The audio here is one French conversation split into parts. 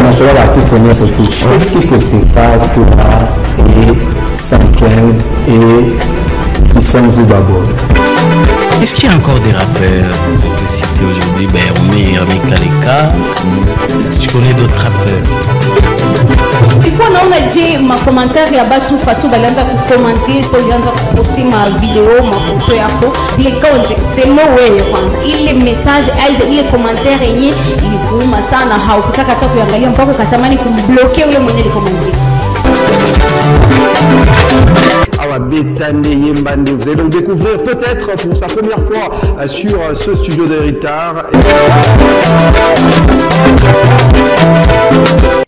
international artiste premier touche. Qu'est-ce que c'est pas Toura et 115 et qui sont vous d'abord? Est-ce qu'il y a encore des rappeurs de citer aujourd'hui? Ben, on est Kaleka. Est-ce que tu connais d'autres rappeurs? Ikuwa naona je makomentari ya batu faso balianza kukomante, so ulianza kuposti ma video mafoto yako ile kaunti sema wewe kwanza ile message aiza ile commentaire yenye ilikuuma sana, haukutaka hata kuangalia mpaka ukatamani kumbloke yule mwenye alikomenti. Vous allez donc découvrir peut-être pour sa première fois sur ce studio d'Héritage.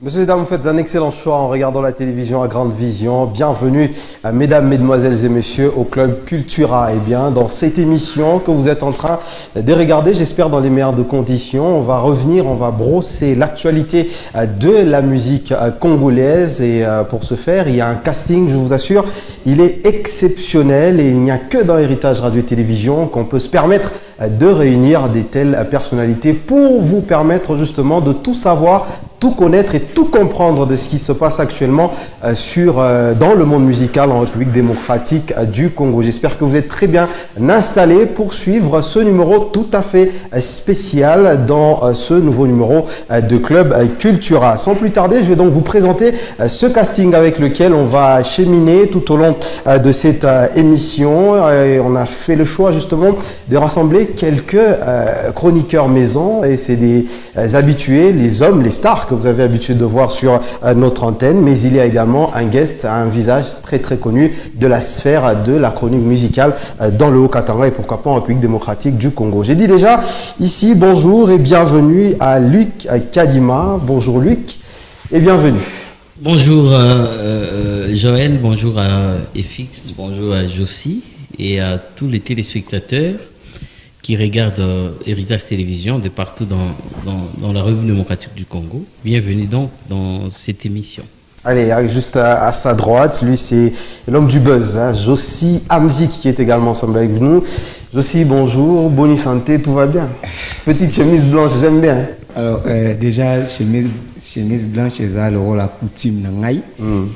Messieurs et dames, vous faites un excellent choix en regardant la télévision à grande vision. Bienvenue, mesdames, mesdemoiselles et messieurs, au Club Cultura. Et bien, dans cette émission que vous êtes en train de regarder, j'espère dans les meilleures de conditions, on va revenir, on va brosser l'actualité de la musique congolaise. Et pour ce faire, il y a un casting, je vous assure, il est exceptionnel et il n'y a que dans Héritage Radio et Télévision qu'on peut se permettre de réunir des telles personnalités pour vous permettre justement de tout savoir, tout connaître et tout comprendre de ce qui se passe actuellement dans le monde musical en République démocratique du Congo. J'espère que vous êtes très bien installés pour suivre ce numéro tout à fait spécial dans ce nouveau numéro de Club Cultura. Sans plus tarder, je vais donc vous présenter ce casting avec lequel on va cheminer tout au long de cette émission. Et on a fait le choix justement de rassembler quelques chroniqueurs maison et c'est des habitués, les hommes, les stars que vous avez l'habitude de voir sur notre antenne, mais il y a également un guest, un visage très très connu de la sphère de la chronique musicale dans le Haut-Katanga et pourquoi pas en République démocratique du Congo. J'ai dit déjà ici bonjour et bienvenue à Luc Kadima. Bonjour Luc et bienvenue. Bonjour Joël, bonjour à FX, bonjour à Josie et à tous les téléspectateurs qui regardent Héritage Télévision de partout dans la République démocratique du Congo. Bienvenue donc dans cette émission. Allez, juste à sa droite, lui c'est l'homme du buzz, hein, Josie Amzik qui est également ensemble avec nous. Josie, bonjour, bonne santé, tout va bien? Petite chemise blanche, j'aime bien. Hein. Alors déjà, chemise blanche, c'est le rôle à coutume nangai.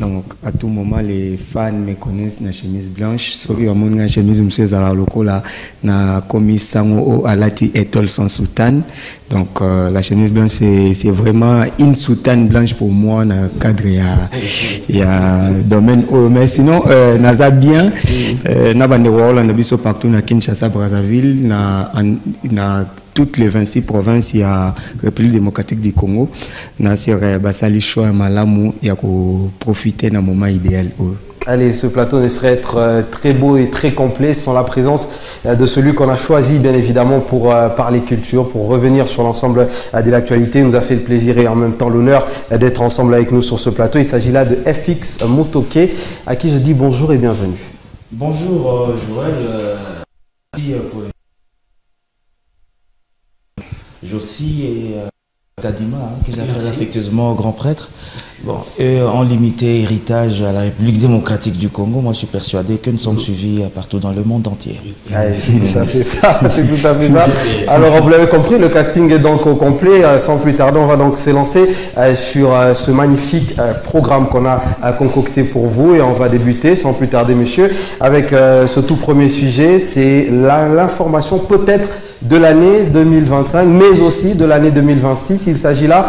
Donc à tout moment, les fans me connaissent na chemise blanche. Sorry, on a chemise monsieur Zala lokola na commis sango alati étoile sans soutane. Donc la chemise blanche, c'est vraiment une soutane blanche pour moi dans le cadre il y a domaine. Mais sinon, naza bien, na bande rôle on a biso partout na Kinshasa, Brazzaville, na toutes les 26 provinces, il y a République démocratique du Congo. Sur Basali Choa Malamu, il y a profiter d'un moment idéal. Allez, ce plateau ne serait être très beau et très complet sans la présence de celui qu'on a choisi, bien évidemment, pour parler culture, pour revenir sur l'ensemble de l'actualité. Il nous a fait le plaisir et en même temps l'honneur d'être ensemble avec nous sur ce plateau. Il s'agit là de FX Mutoke, à qui je dis bonjour et bienvenue. Bonjour Joël, Josie et Kadima, que j'appelle affectueusement grand prêtre. Bon, et en limité héritage à la République démocratique du Congo, moi je suis persuadé que nous sommes suivis partout dans le monde entier. C'est tout à fait ça, c'est tout à fait ça. Alors vous l'avez compris, le casting est donc au complet. Sans plus tarder, on va donc se lancer sur ce magnifique programme qu'on a concocté pour vous et on va débuter sans plus tarder, messieurs, avec ce tout premier sujet, c'est l'information peut-être de l'année 2025, mais aussi de l'année 2026. Il s'agit là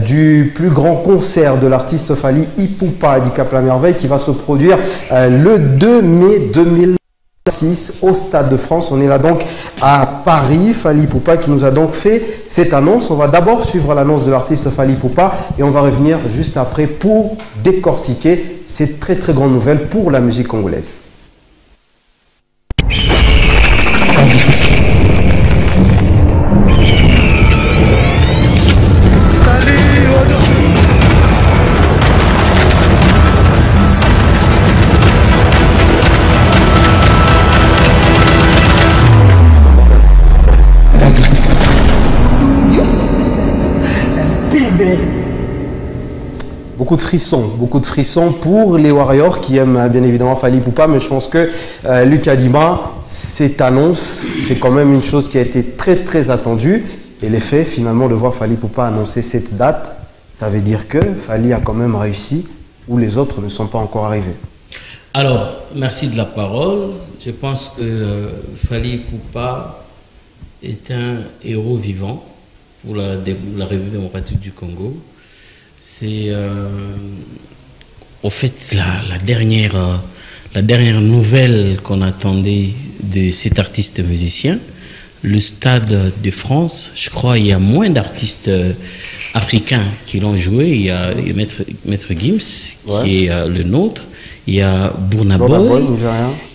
du plus grand concert de l'artiste Fally Ipupa à Cap la Merveille qui va se produire le 2 mai 2026 au Stade de France. On est là donc à Paris. Fally Ipupa qui nous a donc fait cette annonce. On va d'abord suivre l'annonce de l'artiste Fally Ipupa et on va revenir juste après pour décortiquer cette très très grande nouvelle pour la musique congolaise. Beaucoup de frissons pour les Warriors qui aiment bien évidemment Fally Ipupa, mais je pense que Luc Kadima, cette annonce, c'est quand même une chose qui a été très très attendue. Et l'effet finalement de voir Fally Ipupa annoncer cette date, Ça veut dire que Fally a quand même réussi où les autres ne sont pas encore arrivés. Alors, merci de la parole. Je pense que Fally Ipupa est un héros vivant pour la République démocratique du Congo. C'est au fait la dernière nouvelle qu'on attendait de cet artiste musicien. Le Stade de France, je crois il y a moins d'artistes africains qui l'ont joué. Il y a Maître Gims, qui est le nôtre. Il y a Burna Boy.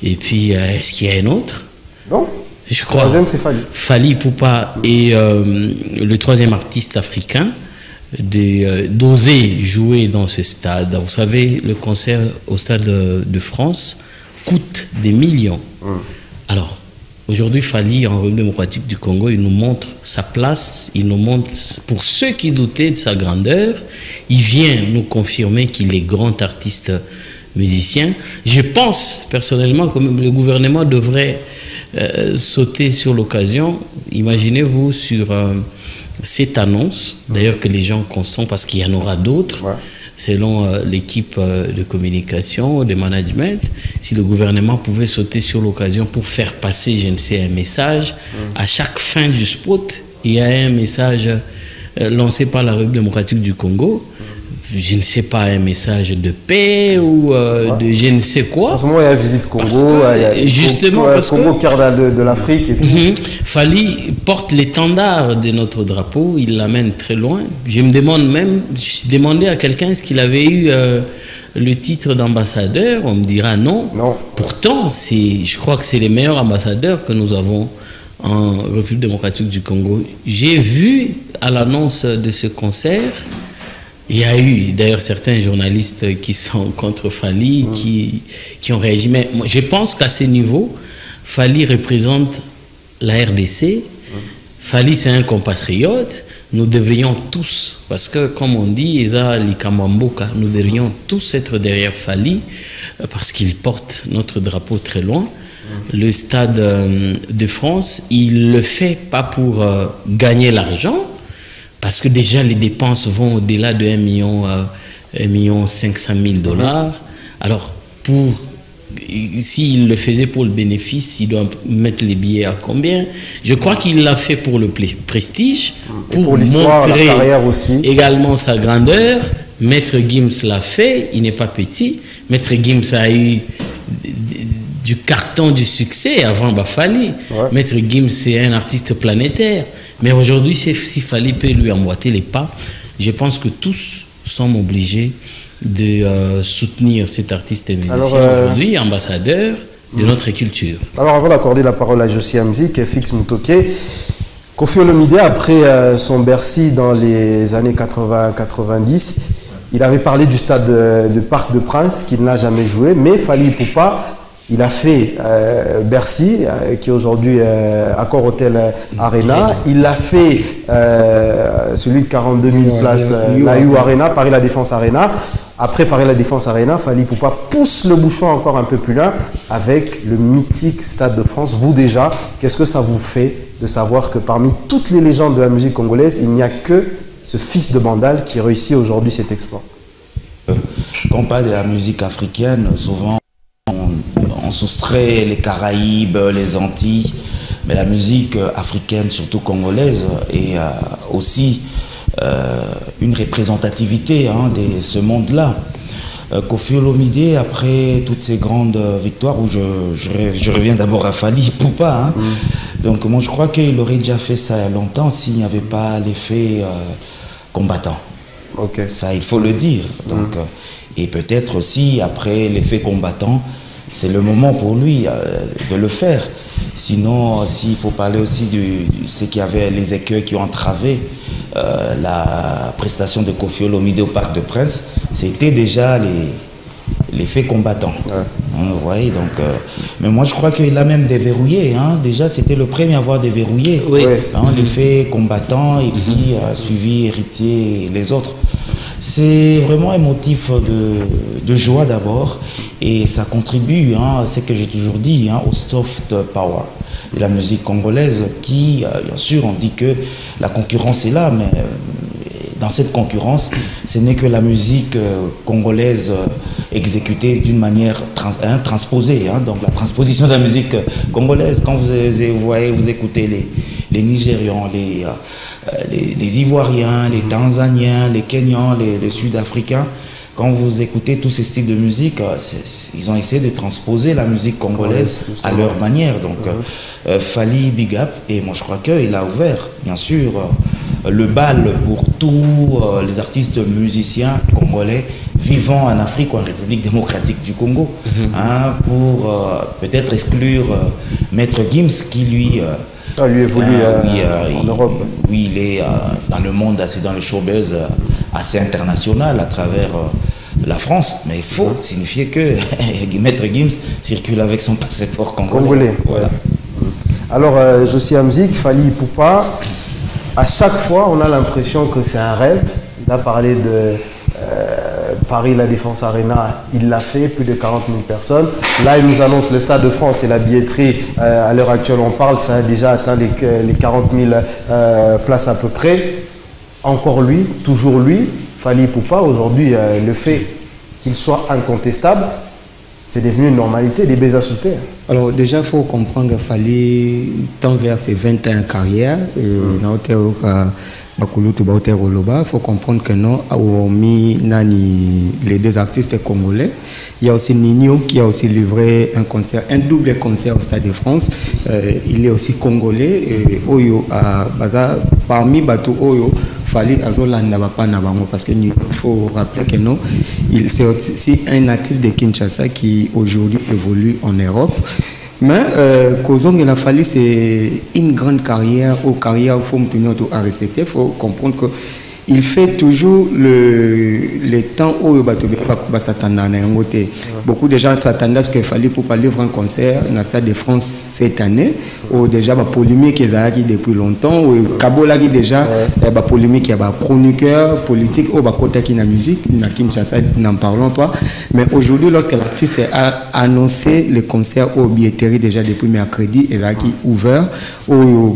Et puis, est-ce qu'il y a un autre? Non. Je crois. Le troisième, c'est Fally. Fally Ipupa est le troisième artiste africain d'oser jouer dans ce stade. Vous savez, le concert au Stade de France coûte des millions. Alors, aujourd'hui, Fally, en République démocratique du Congo, il nous montre sa place, il nous montre, pour ceux qui doutaient de sa grandeur, il vient nous confirmer qu'il est grand artiste musicien. Je pense personnellement que le gouvernement devrait sauter sur l'occasion. Imaginez-vous sur cette annonce, d'ailleurs que les gens consentent parce qu'il y en aura d'autres, selon l'équipe de communication, de management, si le gouvernement pouvait sauter sur l'occasion pour faire passer, je ne sais, un message, à chaque fin du spot, il y a un message lancé par la République démocratique du Congo, je ne sais pas, un message de paix ou de je ne sais quoi. En ce moment, il y a la visite Congo, justement parce Congo, cœur de l'Afrique et tout. Fally porte l'étendard de notre drapeau, il l'amène très loin. Je me demande même, je demandais à quelqu'un est-ce qu'il avait eu le titre d'ambassadeur, on me dira non. Pourtant, je crois que c'est les meilleurs ambassadeurs que nous avons en République démocratique du Congo. J'ai vu à l'annonce de ce concert, il y a eu d'ailleurs certains journalistes qui sont contre Fally, qui ont réagi. Mais moi, je pense qu'à ce niveau, Fally représente la RDC. Fally, c'est un compatriote. Nous devrions tous, parce que comme on dit, Eza Likamamboka, nous devrions tous être derrière Fally, parce qu'il porte notre drapeau très loin. Le Stade de France, il le fait pas pour gagner l'argent, parce que déjà les dépenses vont au-delà de 1,5 million $. Alors, s'il le faisait pour le bénéfice, il doit mettre les billets à combien? Je crois qu'il l'a fait pour le prestige, pour montrer la carrière aussi. Également sa grandeur. Maître Gims l'a fait, il n'est pas petit. Maître Gims a eu du carton du succès avant Fally. Maître Gims, c'est un artiste planétaire. Mais aujourd'hui, si Fally peut lui emboîter les pas, je pense que tous sommes obligés de soutenir cet artiste musicien aujourd'hui, ambassadeur de notre culture. Alors, avant d'accorder la parole à Josie Amzik, Fix Mutoke, Koffi Olomide, après son Bercy dans les années 80-90, il avait parlé du stade de Parc des Princes qu'il n'a jamais joué, mais Fally Ipupa, il a fait Bercy, qui est aujourd'hui Accor Hotel Arena. Il a fait celui de 42 000 places, Naïou Arena, Paris La Défense Arena. Après Paris La Défense Arena, Fally Ipupa pousse le bouchon encore un peu plus loin avec le mythique Stade de France. Vous déjà, qu'est-ce que ça vous fait de savoir que parmi toutes les légendes de la musique congolaise, il n'y a que ce fils de Bandal qui réussit aujourd'hui cet exploit? Quand on parle de la musique africaine, souvent on soustrait les Caraïbes, les Antilles, mais la musique africaine, surtout congolaise, est aussi une représentativité de ce monde-là. Koffi Olomide, après toutes ces grandes victoires, où je reviens d'abord à Fally Ipupa, donc moi je crois qu'il aurait déjà fait ça il y a longtemps s'il n'y avait pas l'effet combattant. Ça, il faut le dire. Donc, et peut-être aussi, après l'effet combattant, c'est le moment pour lui de le faire. Sinon, s'il faut parler aussi de ce qu'il y avait, les écueils qui ont entravé la prestation de Koffi Olomide au Parc des Princes, c'était déjà l'effet combattant. Vous voyez, donc, mais moi je crois qu'il a même déverrouillé. Déjà, c'était le premier à avoir déverrouillé. L'effet combattant et puis suivi Héritier et les autres. C'est vraiment un motif de joie d'abord et ça contribue, c'est ce que j'ai toujours dit, au soft power de la musique congolaise qui, bien sûr, on dit que la concurrence est là, mais dans cette concurrence, ce n'est que la musique congolaise exécutée d'une manière transposée, hein, donc la transposition de la musique congolaise. Quand vous écoutez les Nigérians, les Ivoiriens, les Tanzaniens, les Kenyans, les Sud-Africains, quand vous écoutez tous ces styles de musique, ils ont essayé de transposer la musique congolaise à leur manière. Donc, Fally, big up, et moi je crois qu'il a ouvert, bien sûr, le bal pour tous les artistes musiciens congolais vivant en Afrique ou en République démocratique du Congo, hein, pour peut-être exclure Maître Gims qui lui évolue en Europe. Oui, il est dans le monde, dans le showbiz assez international à travers la France, mais il faut signifier que Maître Gims circule avec son passeport congolais. Voilà. Alors, Josie Amzik, Fally Ipupa, à chaque fois, on a l'impression que c'est un rêve. Il a parlé de Paris, la Défense Arena, il l'a fait, plus de 40 000 personnes. Là, il nous annonce le Stade de France et la billetterie, à l'heure actuelle, on parle, ça a déjà atteint les 40 000 places à peu près. Encore lui, toujours lui, Fally Ipupa, aujourd'hui, le fait qu'il soit incontestable, c'est devenu une normalité, des baisers sous terre. Alors déjà, il faut comprendre qu'il fallait tendre vers ses 21 carrières. Il faut comprendre que non, les deux artistes congolais, il y a aussi Nino qui a aussi livré un concert, un double concert au Stade de France. Il est aussi congolais. Oyo parmi Bato Oyo, Fally Azolanda Bango, parce qu'il faut rappeler que non, c'est aussi un natif de Kinshasa qui aujourd'hui évolue en Europe. Mais Kozong et la Fally, c'est une grande carrière, aux carrières qu'il faut à respecter. Il faut comprendre qu'il fait toujours les temps où il s'attendait. Beaucoup de gens s'attendaient à ce qu'il fallait pour livrer un concert dans le Stade de France cette année, ou déjà la polémique qui est depuis longtemps, ou Kabola qui déjà la polémique qui a chroniqueur politique, ou côté qui la musique, n'en parlons pas. Mais aujourd'hui, lorsque l'artiste a annoncé le concert au billetterie déjà depuis mercredi, il a ouvert, ou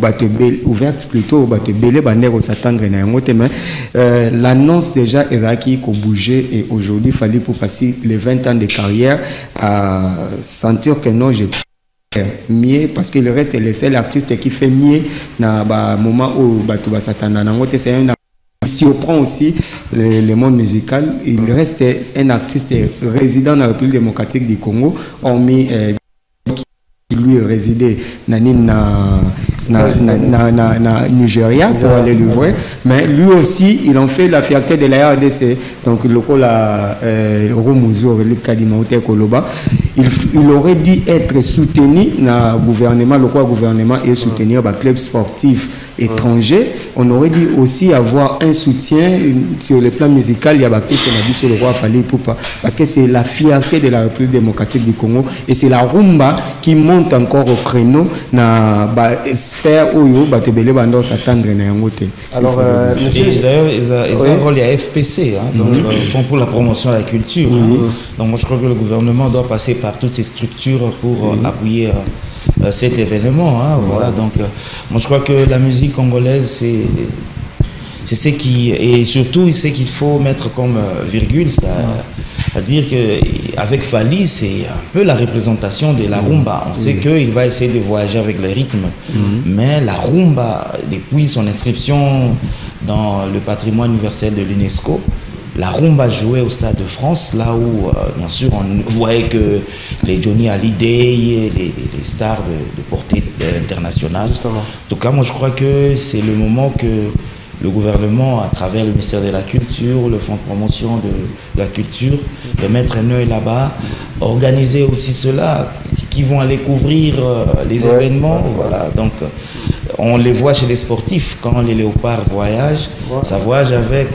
ouverte plutôt, au s'attendre mais l'annonce déjà est qui a bougé et aujourd'hui il fallait pour passer les 20 ans de carrière à sentir que non j'ai mieux parce que le reste est le seul artiste qui fait mieux dans le moment où c'est un surprend aussi le monde musical. Il reste un artiste résident dans la République démocratique du Congo, hormis qui lui résidait dans Nigeria pour aller l'ouvrir, mais lui aussi il en fait la fierté de la RDC. Donc le il aurait dû être soutenu dans le gouvernement, le gouvernement et soutenir les clubs sportifs étrangers. On aurait dû aussi avoir un soutien sur le plan musical. Il y a sur le roi Fally Ipupa parce que c'est la fierté de la République démocratique du Congo et c'est la rumba qui monte encore au créneau dans sphère où s'attendre. Alors, d'ailleurs, ils ont un rôle à FPC, hein, donc ils font pour la promotion de la culture. Hein. Donc moi je crois que le gouvernement doit passer par toutes ces structures pour appuyer cet événement. Hein, voilà, donc moi je crois que la musique congolaise c'est ce qui, et surtout c'est qu'il faut mettre comme virgule, c'est-à-dire qu'avec Fally c'est un peu la représentation de la rumba. On sait qu'il va essayer de voyager avec le rythme, mais la rumba, depuis son inscription dans le patrimoine universel de l'UNESCO, la rumba jouait au Stade de France, là où, bien sûr, on voyait que les Johnny Hallyday, les stars de portée internationale. En tout cas, moi, je crois que c'est le moment que le gouvernement, à travers le ministère de la Culture, le Fonds de promotion de la culture, de mettre un œil là-bas, organiser aussi cela, qui vont aller couvrir les événements. Voilà, donc on les voit chez les sportifs, quand les léopards voyagent, ça voyage avec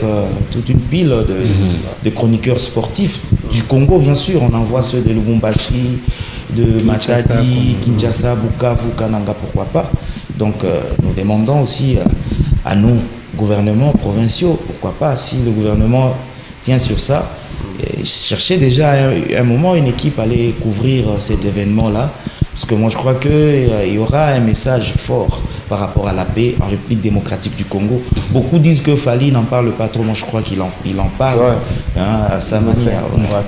toute une pile de chroniqueurs sportifs du Congo, bien sûr. On en voit ceux de Lubumbashi, de Matadi, Kinshasa, Bukavu, Kananga, pourquoi pas. Donc nous demandons aussi à nous, gouvernements provinciaux, pourquoi pas, si le gouvernement tient sur ça, chercher déjà un moment une équipe à aller couvrir cet événement-là, parce que moi je crois qu'il y aura un message fort par rapport à la paix en République démocratique du Congo. Beaucoup disent que Fally n'en parle pas trop, moi je crois qu'il en parle à sa manière.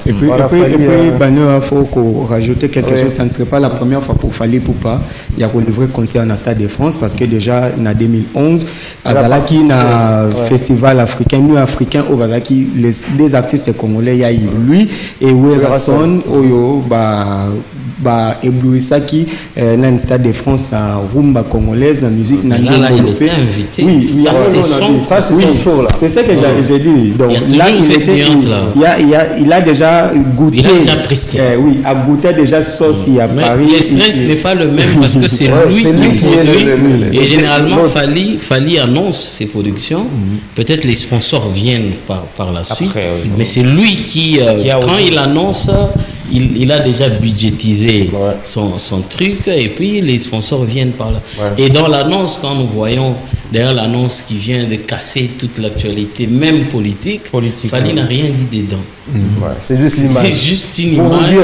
Et puis, il faut rajouter quelque chose, ça ne serait pas la première fois pour Fally Ipupa. Il y a un vrai concert dans le Stade de France parce que déjà en 2011, Azalaki un festival africain, New Africain, au Bazaki, les artistes congolais, il y a lui et Werason, Oyo, Eblouissaki, dans le Stade de France, la rumba congolaise, la musique, il était invité. Oui, ça c'est son show là. C'est ça que j'ai dit. Donc là, il a déjà goûté. Il a déjà presté. Oui, a goûté déjà sauce à Paris. Le stress n'est pas le même parce que c'est lui qui produit. Et généralement, Fally annonce ses productions. Peut-être les sponsors viennent par la suite. Après, mais c'est lui qui quand il annonce, il a déjà budgétisé son truc et puis les sponsors viennent par là. Et dans l'annonce, quand nous voyons d'ailleurs l'annonce qui vient de casser toute l'actualité, même politique Fally n'a rien dit dedans. C'est juste l'image. C'est juste une pour image. Vous dire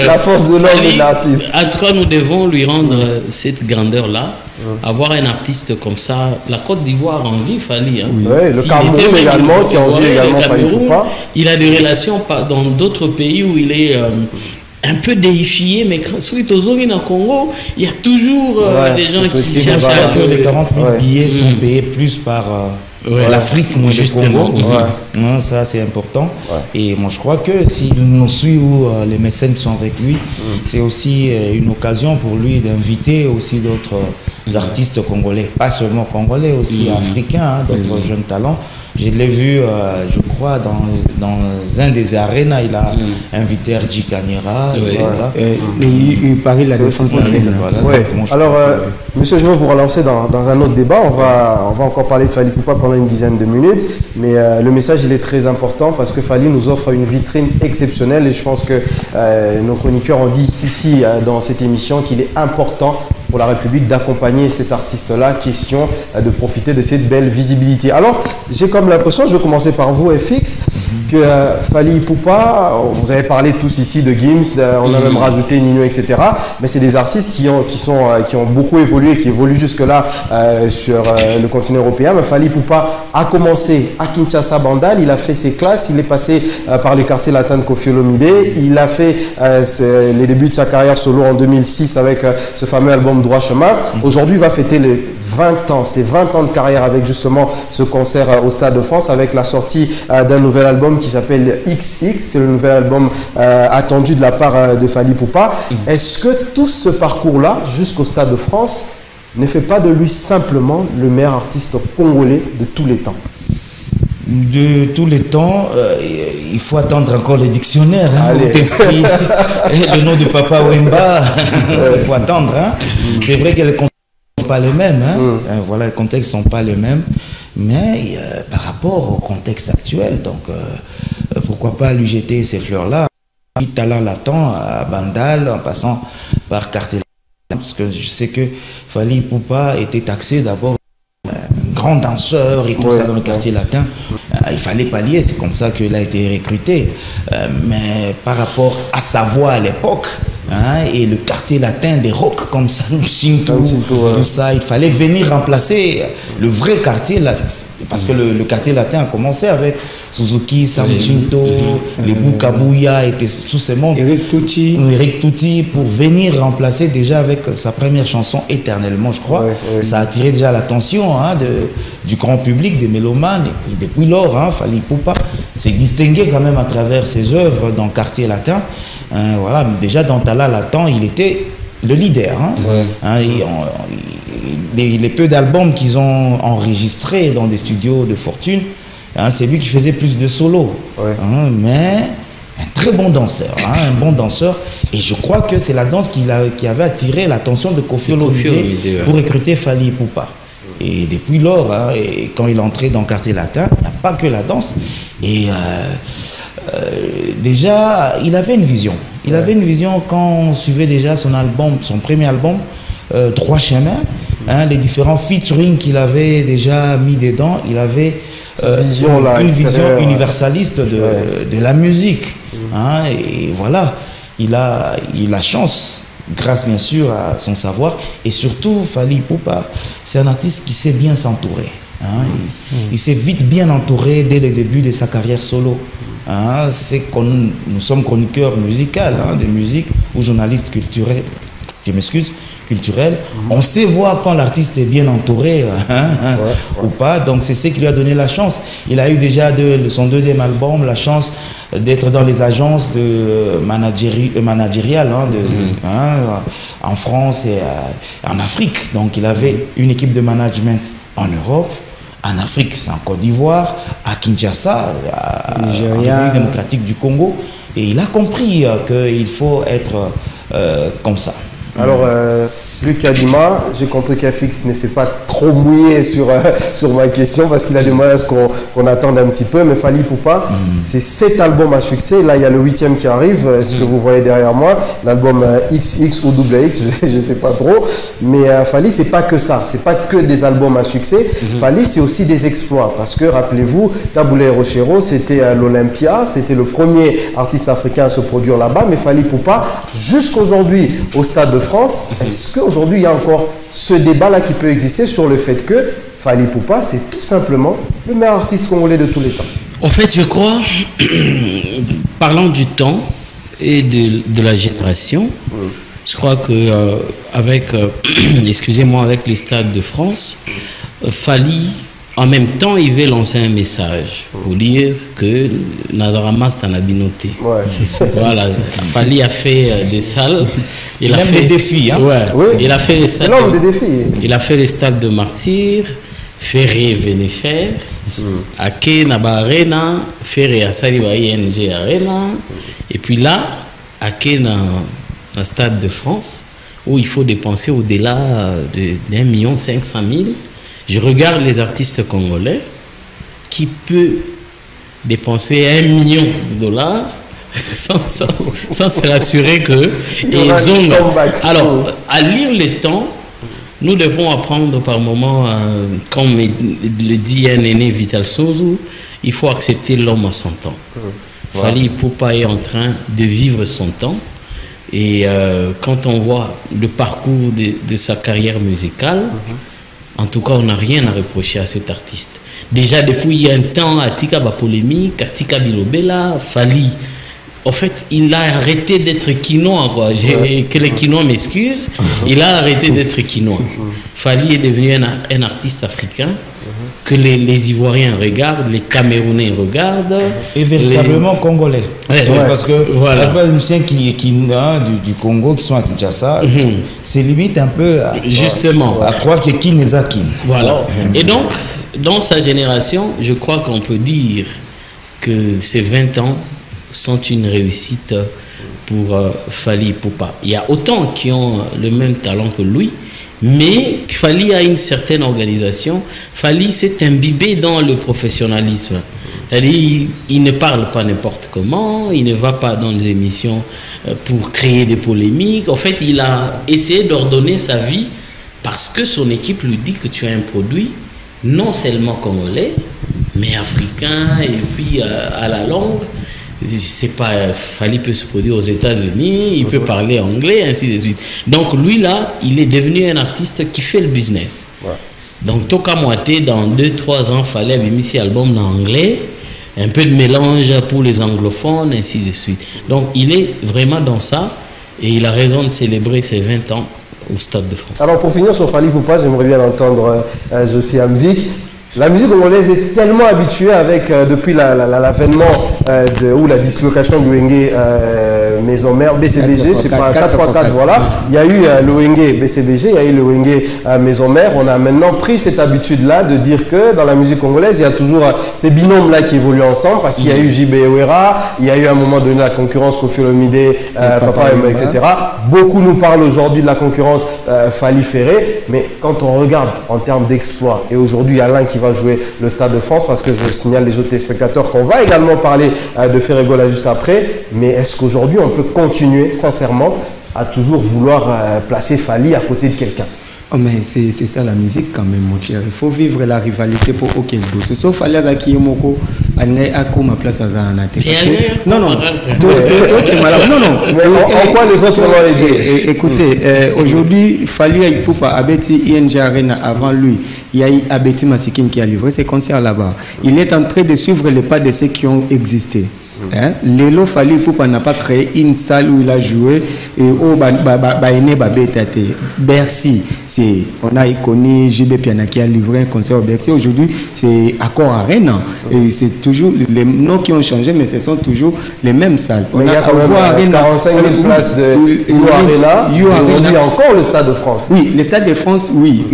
la force de l'homme et de l'artiste. En tout cas, nous devons lui rendre cette grandeur-là. Avoir un artiste comme ça, la Côte d'Ivoire en vit Fally. Oui, le Cameroun également, qui en vit également Fally Ipupa. Il a des relations dans d'autres pays où il est un peu déifié, mais suite aux zones au Congo, il y a toujours des gens qui cherchent à que les 40 000 billets sont payés plus par l'Afrique, moi justement. Non, ça c'est important. Et moi je crois que s'il nous suit ou les mécènes sont avec lui, c'est aussi une occasion pour lui d'inviter aussi d'autres artistes congolais, pas seulement congolais, aussi africains, d'autres jeunes talents. Je l'ai vu, je crois, dans un des arénas, il a invité RJ Kanyera. Il paraît la défense arena. Alors, monsieur, je vais vous relancer dans un autre débat. On va encore parler de Fally Ipupa pendant une dizaine de minutes. Mais le message, il est très important parce que Fally nous offre une vitrine exceptionnelle. Et je pense que nos chroniqueurs ont dit ici, dans cette émission, qu'il est important pour la République d'accompagner cet artiste-là, question de profiter de cette belle visibilité. Alors, j'ai comme l'impression, je vais commencer par vous, FX, que Fally Ipupa, vous avez parlé tous ici de Gims, on a même rajouté Nino, etc. Mais c'est des artistes qui ont beaucoup évolué, qui évoluent jusque-là sur le continent européen. Mais Fally Ipupa a commencé à Kinshasa Bandal, il a fait ses classes, il est passé par le quartier latin de Koffi Olomide, il a fait les débuts de sa carrière solo en 2006 avec ce fameux album Droit Chemin. Aujourd'hui, il va fêter les 20 ans, c'est 20 ans de carrière avec justement ce concert au Stade de France, avec la sortie d'un nouvel album qui s'appelle XX. C'est le nouvel album attendu de la part de Fally Ipupa. Est-ce que tout ce parcours-là, jusqu'au Stade de France, ne fait pas de lui simplement le meilleur artiste congolais de tous les temps? De tous les temps, il faut attendre encore le dictionnaire où t'inscris le nom de Papa Wemba. Il faut attendre. C'est vrai que les contextes ne sont pas les mêmes. Voilà, les contextes ne sont pas les mêmes. Mais par rapport au contexte actuel, donc pourquoi pas lui jeter ces fleurs-là? Talent latent à Bandal, en passant par Quartier Latin, parce que je sais que Fally Ipupa était taxé d'abord grand danseur et tout ça dans le quartier latin. Il fallait pallier, c'est comme ça qu'il a été recruté. Mais par rapport à sa voix à l'époque, et le quartier latin des rock comme Sam Shinto, tout ça, il fallait venir remplacer le vrai quartier latin. Parce que le quartier latin a commencé avec Suzuki, Sam Shinto, les Boukabouya et tous ces mondes. Eric Touti pour venir remplacer déjà avec sa première chanson Éternellement, je crois. Ça a attiré déjà l'attention du grand public, des mélomanes. Et puis depuis lors, Fally Ipupa s'est distingué quand même à travers ses œuvres dans le quartier latin. Voilà, déjà dans Tala Latent, il était le leader. Les peu d'albums qu'ils ont enregistrés dans des studios de fortune, c'est lui qui faisait plus de solos. Mais un très bon danseur, un bon danseur. Et je crois que c'est la danse qui avait attiré l'attention de Koffi Olomide pour recruter Fally Ipupa. Et depuis lors, et quand il est entré dans le quartier latin, il n'y a pas que la danse. Et déjà, il avait une vision. Il avait une vision quand on suivait déjà son premier album, Droit Chemin, les différents featuring qu'il avait déjà mis dedans. Il avait une vision universaliste de la musique. Et voilà, il a la chance grâce bien sûr à son savoir. Et surtout, Fally Ipupa, c'est un artiste qui sait bien s'entourer. Hein. Il s'est vite bien entouré dès le début de sa carrière solo. Hein. Nous sommes chroniqueurs musicaux, hein, de musique ou journalistes culturels. Je m'excuse. Culturel. On sait voir quand l'artiste est bien entouré ou pas, donc c'est ce qui lui a donné la chance. Il a eu déjà son deuxième album la chance d'être dans les agences de managériales en France et en Afrique. Donc il avait une équipe de management en Europe, en Afrique, c'est en Côte d'Ivoire, à Kinshasa, en République démocratique du Congo, et il a compris qu'il faut être comme ça. Alors, Luc Kadima, j'ai compris qu'FX ne s'est pas trop mouillé sur ma question parce qu'il a demandé à ce qu'on attende un petit peu. Mais Fally Ipupa, c'est 7 albums à succès. Là, il y a le 8e qui arrive, ce que vous voyez derrière moi, l'album XX ou XX, je ne sais pas trop. Mais Fally, c'est pas que ça. C'est pas que des albums à succès. Fally, c'est aussi des exploits. Parce que, rappelez-vous, Taboulé Rochero, c'était l'Olympia. C'était le premier artiste africain à se produire là-bas. Mais Fally Ipupa, jusqu'aujourd'hui, au Stade de France, est-ce qu'aujourd'hui, il y a encore ce débat-là qui peut exister sur le fait que Fally Ipupa, c'est tout simplement le meilleur artiste congolais de tous les temps? En fait, je crois, parlant du temps et de la génération, je crois que excusez-moi, avec les Stades de France, Fally, en même temps, il veut lancer un message pour dire que Nazarama, c'est un abinoté. Voilà, Fally a fait des salles. Il a fait des défis. Hein? Ouais. Oui. Il a fait les stades. C'est l'homme des défis. Il a fait les stades de Martyrs, Ferré venait faire, Ake Naba Arena, Ferré à Saliba ING Arena, et puis là, Ake dans un stade de France où il faut dépenser au-delà d'1 500 000. Je regarde les artistes congolais qui peuvent dépenser $1 million sans se rassurer que ils ont. Alors, à lire les temps, nous devons apprendre par moment, comme le dit un aîné Vital Sonzu, il faut accepter l'homme à son temps. Fally Ipupa est en train de vivre son temps. Et quand on voit le parcours de sa carrière musicale, en tout cas, on n'a rien à reprocher à cet artiste. Déjà, depuis un temps, à Tika Bapolémique, à Tika Bilobela, Fally, en fait, il a arrêté d'être quinois, quoi. Que les quinois m'excusent, il a arrêté d'être quinois. Fally est devenu un artiste africain que les Ivoiriens regardent, les Camerounais regardent. Et véritablement congolais. Parce que voilà. Les musiciens du Congo qui sont à Kinshasa, c'est limite un peu à croire que qui n'est à qui. Voilà. Et donc, dans sa génération, je crois qu'on peut dire que ces 20 ans sont une réussite pour Fally Ipupa. Il y a autant qui ont le même talent que lui, mais Fally a une certaine organisation. Fally s'est imbibé dans le professionnalisme. Il ne parle pas n'importe comment, il ne va pas dans les émissions pour créer des polémiques. En fait, il a essayé d'ordonner sa vie parce que son équipe lui dit que tu as un produit non seulement congolais, mais africain et puis à la longue. Je sais pas, Fally peut se produire aux États-Unis, il peut parler anglais, ainsi de suite. Donc lui là, il est devenu un artiste qui fait le business. Donc Toka Moité, dans 2-3 ans, Fally avait mis cet album en anglais, un peu de mélange pour les anglophones, ainsi de suite. Donc il est vraiment dans ça et il a raison de célébrer ses 20 ans au Stade de France. Alors pour finir sur Fally Ipupa, j'aimerais bien entendre Josie Amzik. La musique congolaise est tellement habituée avec, depuis l'avènement ou la dislocation du Wenge Maison Mère, BCBG, c'est pas 4x4, voilà. Il y a eu le Wenge BCBG, il y a eu le Wenge Maison Mère. On a maintenant pris cette habitude-là de dire que dans la musique congolaise, il y a toujours ces binômes-là qui évoluent ensemble parce qu'il y a eu JB Ewera, il y a eu à un moment donné la concurrence Koffi Olomide, Papa Wemba, etc. Beaucoup nous parlent aujourd'hui de la concurrence Fally Ferré, mais quand on regarde en termes d'exploits, et aujourd'hui il y a l'un qui va jouer le Stade de France parce que je signale les autres téléspectateurs qu'on va également parler de Ferregola juste après, mais est-ce qu'aujourd'hui on peut continuer sincèrement à toujours vouloir placer Fally à côté de quelqu'un? Oh, mais c'est ça la musique quand même, mon cher. Il faut vivre la rivalité pour aucun boss. Sauf à l'aise qui est moko, à ma place à Zanate. Non, non. Non, non. Mais en quoi les autres vont l'aider? Écoutez, aujourd'hui, Fali Poupa Abeti ING Arena avant lui. Il y a eu Abeti Masikin qui a livré ses concerts là-bas. Il est en train de suivre les pas de ceux qui ont existé. Hein? Lelo Fali Poupa n'a pas créé une salle où il a joué et au Bercy, on a connu JB Piana qui a livré un concert au Bercy. Aujourd'hui, c'est Accor Arena. Et c'est toujours les noms qui ont changé, mais ce sont toujours les mêmes salles. On a quand même 45 000 places de You Arena. Aujourd'hui, encore le Stade de France. Oui, le Stade de France, oui.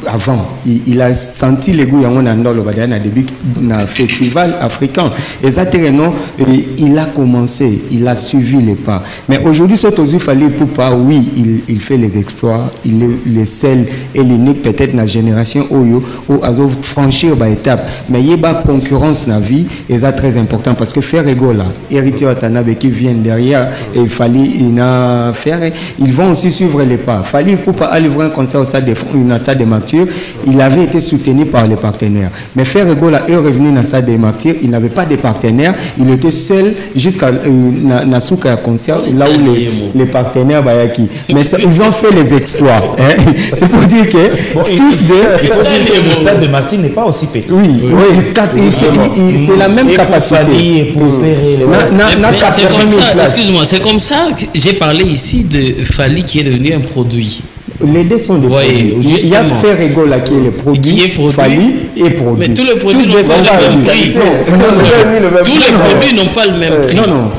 Avant, il a senti les goûts dans début d'un festival africain. Exactement. Il a commencé, il a suivi les pas. Mais aujourd'hui, ce qu'il fallait pour pas, oui, il fait les exploits, il est le seul et l'unique peut-être dans la génération où à franchir une étape. Mais il y a une concurrence dans la vie et c'est très important parce que faire égaux là, héritier Watanabe qui vient derrière et il fallait faire, ils vont aussi suivre les pas. Il fallait pour pas aller voir un concert au stade de Martyrs, il avait été soutenu par les partenaires. Mais faire égaux là est revenu dans le stade de Martyrs, il n'avait pas de partenaires, il était seul jusqu'à Nasuka concert là où les partenaires bayaki. Mais ils ont fait les exploits. Hein? C'est pour dire que tous deux. Il faut dire que le stade de Martyrs n'est pas aussi petit. Oui, c'est la même capacité. Excuse-moi, c'est comme ça que j'ai parlé ici de Fali qui est devenu un produit. Les deux sont des produits. Il y a Ferrego là qui est le produit, Fali et produit. Mais tous les produits n'ont pas le même prix. Tous les produits n'ont pas le même prix. Non, non.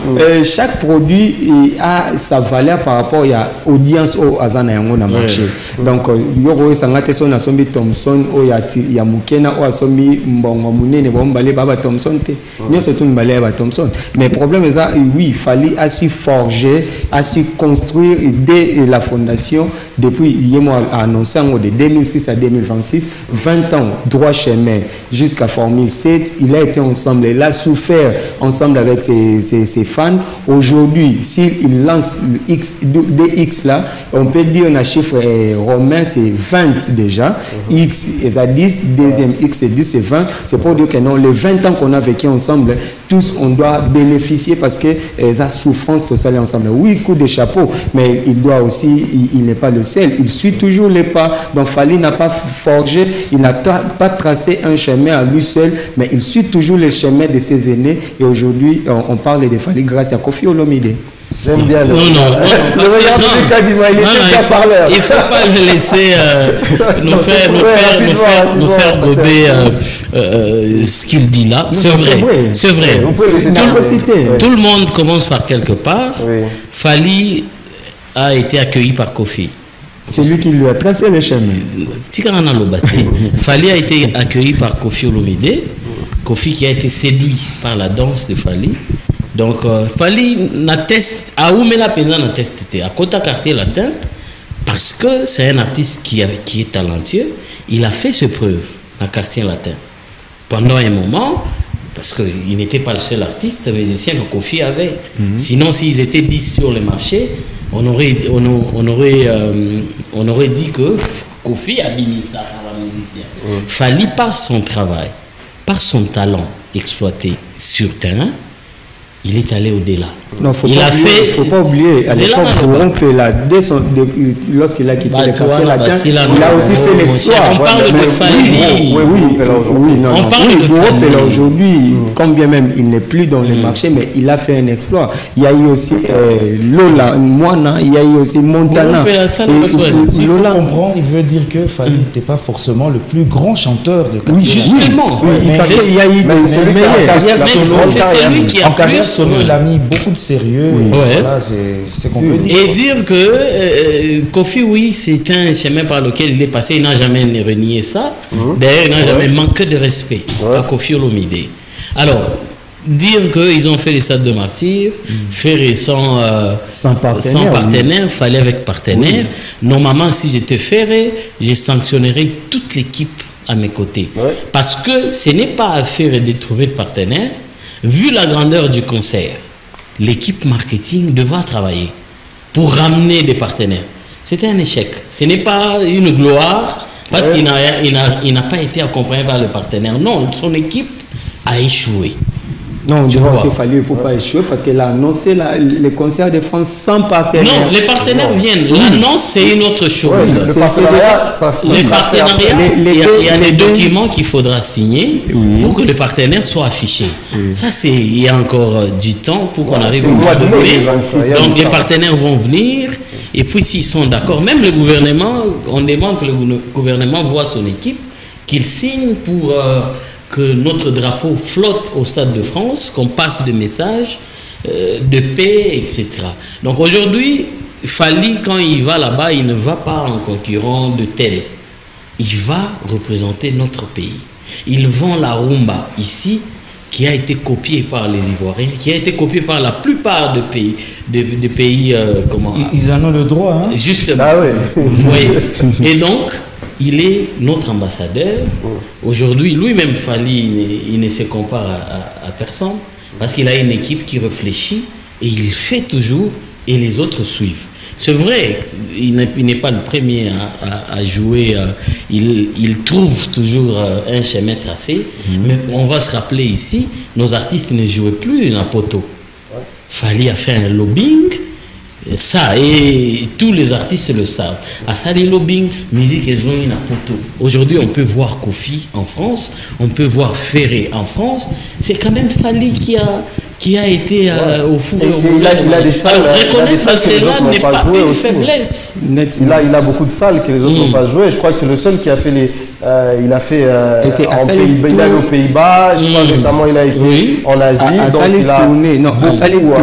Chaque produit a sa valeur par rapport à l'audience au Azana Yango na marché. Donc, Yoro Sangate son a sombi Thompson, o ya Mukena, o a sombi Mbongo Munene, Bombale Baba Thompson. Nous c'est une balai Baba Thompson. Mais le problème est ça, oui, Fali a su forger, a su construire dès la fondation depuis. Il a annoncé de 2006 à 2026, 20 ans, droit chemin jusqu'à Formule 7. Il a été ensemble, il a souffert ensemble avec ses fans. Aujourd'hui, s'il lance DX là, on peut dire un chiffre romain, c'est 20 déjà. X est à 10, deuxième X c'est 10, c'est 20. C'est pour dire que non, les 20 ans qu'on a vécu ensemble, tous on doit bénéficier parce que ça souffrance, tout ça ensemble. Oui, coup de chapeau, mais il doit aussi, il n'est pas le seul. Il suit toujours les pas. Donc Fali n'a pas forgé, il n'a pas tracé un chemin à lui seul, mais il suit toujours les chemins de ses aînés. Et aujourd'hui, on parle de Fali grâce à Kofi Olomide. J'aime bien le regard de Kadima, il était déjà parleur. Il ne faut pas le laisser nous faire gober ce qu'il dit là. C'est vrai. C'est vrai. Tout le monde commence par quelque part. Fali a été accueilli par Kofi. C'est lui qui lui a tracé le chemin. Tikarana Lobaté. Fali a été accueilli par Kofi Olomide. Kofi qui a été séduit par la danse de Fali. Donc, Fali n'atteste, à Oumela Pena n'atteste, à Kota Quartier Latin, parce que c'est un artiste qui est talentueux. Il a fait ses preuves dans Quartier Latin. Pendant un moment, parce qu'il n'était pas le seul artiste musicien que Kofi avait. Sinon, s'ils étaient 10 sur le marché, on aurait dit que Kofi a mis ça par un musicien. Fali, par son travail, par son talent exploité sur terrain, il est allé au-delà. Non, il ne faut pas oublier, à l'époque, lorsqu'il a quitté le quartier latin, il a aussi fait l'exploit. On parle de Fali. Oui, aujourd'hui, quand bien même il n'est plus dans le marché, mais il a fait un exploit. Il y a eu aussi Lola, Moana, il y a eu aussi Montana. Si vous comprendre, il veut dire que Fali n'était pas forcément le plus grand chanteur de quartier. Oui, justement. Parce qu'il y a eu c'est celui qui a plus. Il a mis beaucoup de sérieux. Voilà, c'est qu'on peut dire. Et dire que Kofi, oui, c'est un chemin par lequel il est passé. Il n'a jamais renié ça. D'ailleurs, il n'a jamais manqué de respect à Kofi Olomide. Alors, dire qu'ils ont fait les stades de martyrs, faire sans partenaire, fallait avec partenaire. Normalement, si j'étais ferré, je sanctionnerais toute l'équipe à mes côtés. Parce que ce n'est pas à faire de trouver de partenaire. Vu la grandeur du concert, l'équipe marketing devra travailler pour ramener des partenaires. C'était un échec. Ce n'est pas une gloire parce qu'il n'a pas été accompagné par le partenaire. Non, son équipe a échoué. Non, je pense qu'il fallait pour pas échouer parce qu'elle a annoncé les concerts de France sans partenaire. Non, les partenaires viennent. L'annonce, c'est une autre chose. Le partenariat, les partenariats, il y a des documents qu'il faudra signer pour que le partenaire soit affiché. Ça, il y a encore du temps pour qu'on arrive au mois de mai. Donc, les partenaires vont venir. Et puis, s'ils sont d'accord, même le gouvernement, on demande que le gouvernement voit son équipe, qu'il signe pour... que notre drapeau flotte au Stade de France, qu'on passe des messages de paix, etc. Donc aujourd'hui, Fally, quand il va là-bas, il ne va pas en concurrent de tel. Il va représenter notre pays. Il vend la rumba ici, qui a été copiée par les Ivoiriens, qui a été copiée par la plupart des pays, comment... Ils en ont le droit, hein? Justement. Ah oui. Et donc, il est notre ambassadeur. Aujourd'hui, lui-même, Fally, il ne se compare à personne parce qu'il a une équipe qui réfléchit et il fait toujours et les autres suivent. C'est vrai, il n'est pas le premier à jouer, il trouve toujours un chemin tracé, mais on va se rappeler ici, nos artistes ne jouaient plus dans Poto. Fally a fait un lobbying. Ça, et tous les artistes le savent. À ça, les lobbying, musique et zoning à Poto. Aujourd'hui, on peut voir Kofi en France, on peut voir Ferré en France. C'est quand même Fally qui a été au four. Il a des salles. Reconnaître cela n'est pas une faiblesse. Il a beaucoup de salles que les autres n'ont pas joué. Je crois que c'est le seul qui a fait les. Il a fait. Il est aux Pays-Bas. Je crois récemment il a été en Asie. Donc il a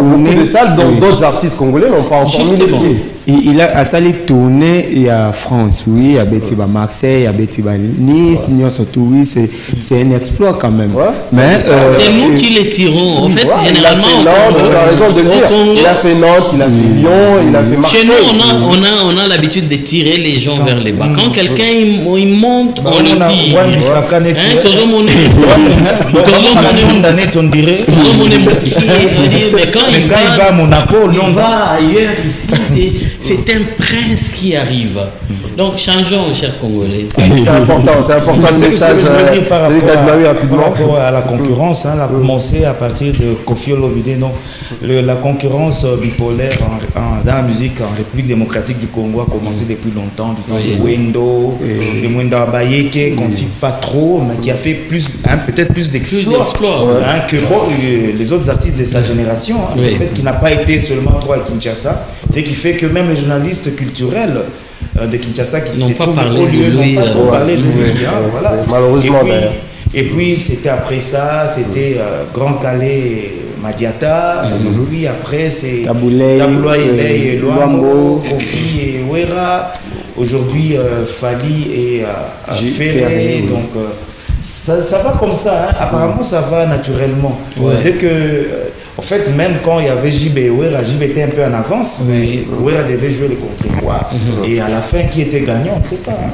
beaucoup de salles dont d'autres artistes congolais n'ont pas encore mis les pieds. Il a Asali tourné et à France, oui, à Betiba Marseille, à Betiba Nice, surtout, oui, c'est un exploit quand même. Ouais. Mais c'est nous qui les tirons. En fait, généralement, il a fait Nantes, tu as raison de le dire. Il a fait Nantes, il a fait Lyon, il a fait Marseille. Chez nous, on a l'habitude de tirer les gens vers les bas. Quand quelqu'un il monte, on le dit. Mais quand il va à Monaco, on va ailleurs ici. C'est un prince qui arrive. Donc changeons, chers Congolais. C'est important le message de rapidement. Par rapport à la concurrence, elle a commencé à partir de Kofi Olomide. La concurrence bipolaire dans la musique en République démocratique du Congo a commencé depuis longtemps, du temps de Wendo, de Mwenda Bayeke, qu'on ne cite pas trop, mais qui a fait peut-être plus d'exploits que les autres artistes de sa génération. Le fait qu'il n'a pas été seulement trop à Kinshasa, c'est qui fait que même les journalistes culturels de Kinshasa qui n'ont pas parlé de lui. Malheureusement d'ailleurs. Et puis c'était après ça, c'était Grand Calais Madiata, puis après c'est Taboulaye Luambo, Kofi et Wera, aujourd'hui Fally et Ferré, donc ça va comme ça, hein. Apparemment ça va naturellement. Dès que en fait, même quand il y avait JB et Wera, JB était un peu en avance. Wera devait jouer le contre-pouvoir. Et à la fin, qui était gagnant, on ne sait pas. Hein.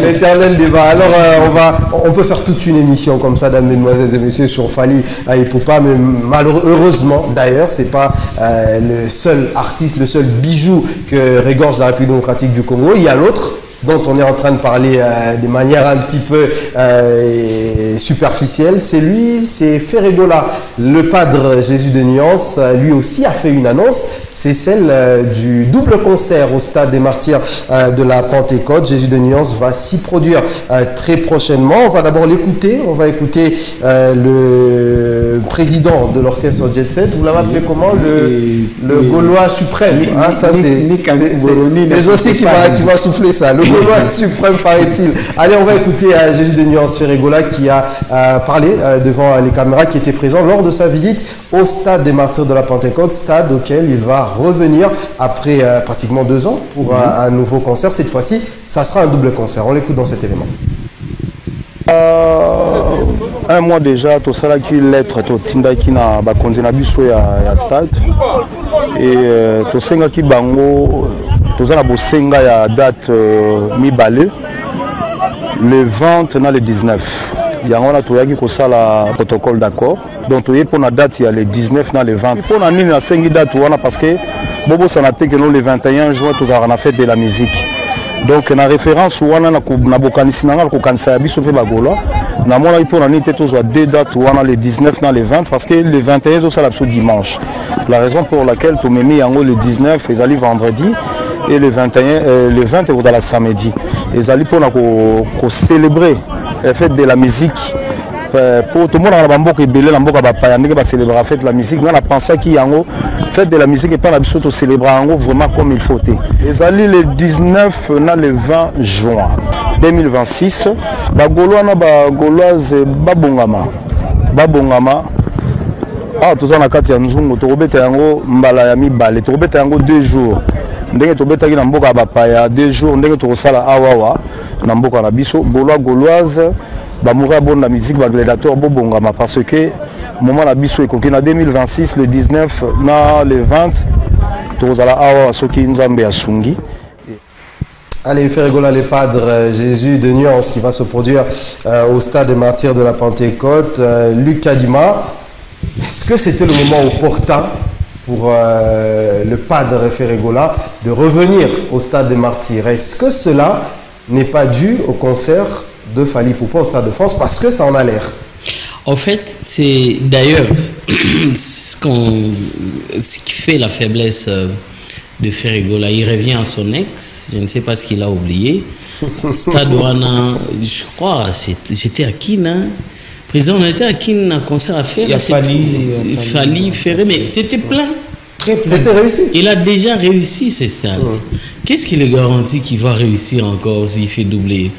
L'éternel débat. Alors, on peut faire toute une émission comme ça, dames, mesdemoiselles et messieurs, sur Fally Ipupa. Mais malheureusement, d'ailleurs, ce n'est pas le seul artiste, le seul bijou que regorge la République démocratique du Congo. Il y a l'autre dont on est en train de parler de manière un petit peu superficielle, c'est Ferregola, le padre Jésus de Nuance. Lui aussi a fait une annonce, c'est celle du double concert au Stade des Martyrs de la Pentecôte. Jésus de Nuance va s'y produire très prochainement. On va d'abord l'écouter, on va écouter le président de l'orchestre Jet Set. Vous l'avez appelé comment? Le Gaulois suprême. Ça c'est José qui va souffler ça. Le Gaulois suprême, paraît-il. Allez, on va écouter Jésus de Nuance Ferregola qui a parlé devant les caméras, qui était présent lors de sa visite au Stade des Martyrs de la Pentecôte, stade auquel il va revenir après pratiquement 2 ans pour un nouveau concert. Cette fois-ci, ça sera un double concert. On l'écoute dans cet élément. Un mois déjà, tout ça qui lettre, tout tinda qui na bakonzi na biso ya stade et tout senga qui bango, tout ça na bosenga ya date mi balé le 20 na le 19. yango toyaki kosala protocole d'accord donc toye pour la date il y a le 19 na le 20 pour na nini na sengi date wana parce que bobo sana te que le 21 juin tozala na fête de la musique donc na référence wana na bokanisi nanga ko kanisa ya biso pe bagolo na mona pour na nini te tozwa deux dates wana le 19 na le 20 parce que le 21 zo sala biso dimanche la raison pour laquelle to memi yango le 19 ezali vendredi et le 21 le 20 est la samedi ezali pour na ko célébrer la fête de la musique pour tout le monde dans la bamboka ebele la mboka bapaya ndenge ba célébrer la fête de la musique on a pensé qu'il y a yango fête de la musique et pas la biso to célébrer yango vraiment comme il faut ezali le 19 na le 20 juin 2026 bagolo na bagoloise babongama ah toza na kati ya nzungu tokobeta yango mbala ya mibale tokobeta yango 2 jours ndenge tobetaki na mboka bapaya 2 jours ndenge tokosala awawa na mboka na biso gauloise bamoura bon la musique baglédateur bobongama parce que moment la biso ekoki na 2026 le 19 na le 20 tozala awawa soki nzambe asungi. Allez, Ferregola, les Padres, Jésus de Nuance qui va se produire au stade des Martyrs de la Pentecôte. Luc Kadima, est-ce que c'était le moment opportun pour le Padre Ferregola de revenir au stade des Martyrs? Est-ce que cela n'est pas dû au concert de Fally Ipupa au Stade de France parce que ça en a l'air? En fait, c'est d'ailleurs ce qui fait la faiblesse de Ferregola. Il revient à son ex, je ne sais pas ce qu'il a oublié. Stade Wana, je crois, j'étais à Kina. Président, on était à Kina, un concert à faire. Il y a Fally Ferré, mais c'était plein. C'était réussi. Il a déjà réussi ces stades. Qu'est-ce qui le garantit qu'il va réussir encore s'il fait double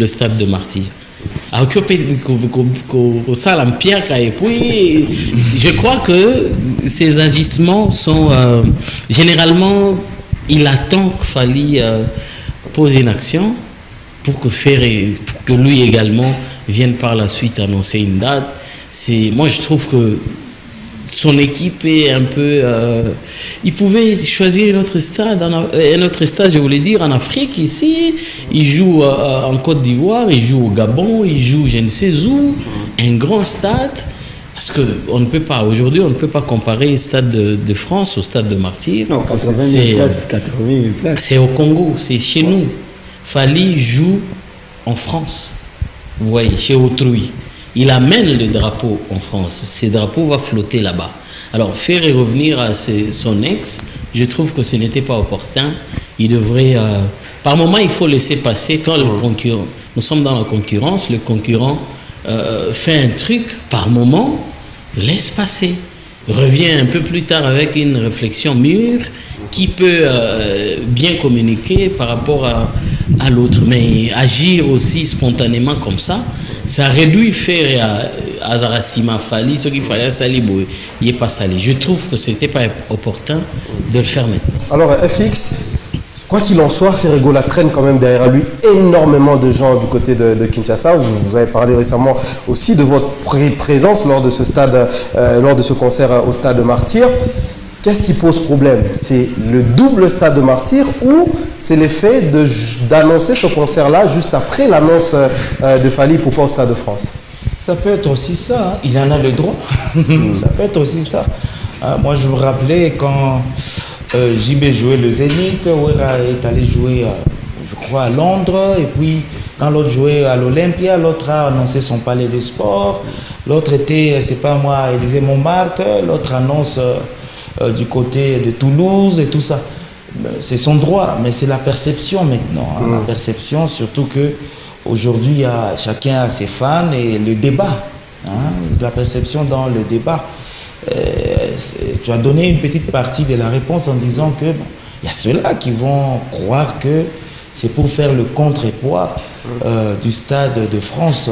stade de Martyrs? Alors que ça l'empire et puis je crois que ces agissements sont généralement il attend que Fally pose une action pour que lui également vienne par la suite annoncer une date. Moi je trouve que son équipe est un peu... il pouvait choisir un autre stade, je voulais dire, en Afrique, ici. Il joue en Côte d'Ivoire, il joue au Gabon, il joue je ne sais où. Un grand stade. Parce qu'on ne peut pas, aujourd'hui, on ne peut pas comparer le stade de France au stade de Martyrs. Non, 80 000 places, 80 000 places. C'est au Congo, c'est chez nous. Fally joue en France. Vous voyez, chez autrui. Il amène le drapeau en France. Ce drapeau va flotter là-bas. Alors, faire revenir à son ex, je trouve que ce n'était pas opportun. Il devrait... par moment, il faut laisser passer quand le concurrent... Nous sommes dans la concurrence. Le concurrent fait un truc par moment, laisse passer. Revient un peu plus tard avec une réflexion mûre qui peut bien communiquer par rapport à l'autre. Mais agir aussi spontanément comme ça, ça réduit faire à Zarasima Fally, ce qu'il fallait à Saliboué. Il n'est pas salé. Je trouve que ce n'était pas opportun de le faire maintenant. Alors, FX, quoi qu'il en soit, Ferregola traîne quand même derrière lui énormément de gens du côté de Kinshasa. Vous avez parlé récemment aussi de votre présence lors de ce stade, lors de ce concert au Stade de Martyrs. Qu'est-ce qui pose problème? C'est le double Stade de Martyrs ou c'est l'effet d'annoncer ce concert-là juste après l'annonce de Fally Ipupa au Stade de France? Ça peut être aussi ça, hein. Il en a le droit. Ça peut être aussi ça. Moi, je me rappelais quand JB jouait le Zénith, Ouera est allé jouer, je crois, à Londres, et puis quand l'autre jouait à l'Olympia, l'autre a annoncé son palais des sports, l'autre était, c'est pas moi, Élysée Montmartre, l'autre annonce du côté de Toulouse et tout ça. C'est son droit, mais c'est la perception maintenant. Hein, la perception, surtout que aujourd'hui, chacun a ses fans et le débat. Hein, la perception dans le débat. Tu as donné une petite partie de la réponse en disant que y a ceux-là qui vont croire que c'est pour faire le contre-poids du Stade de France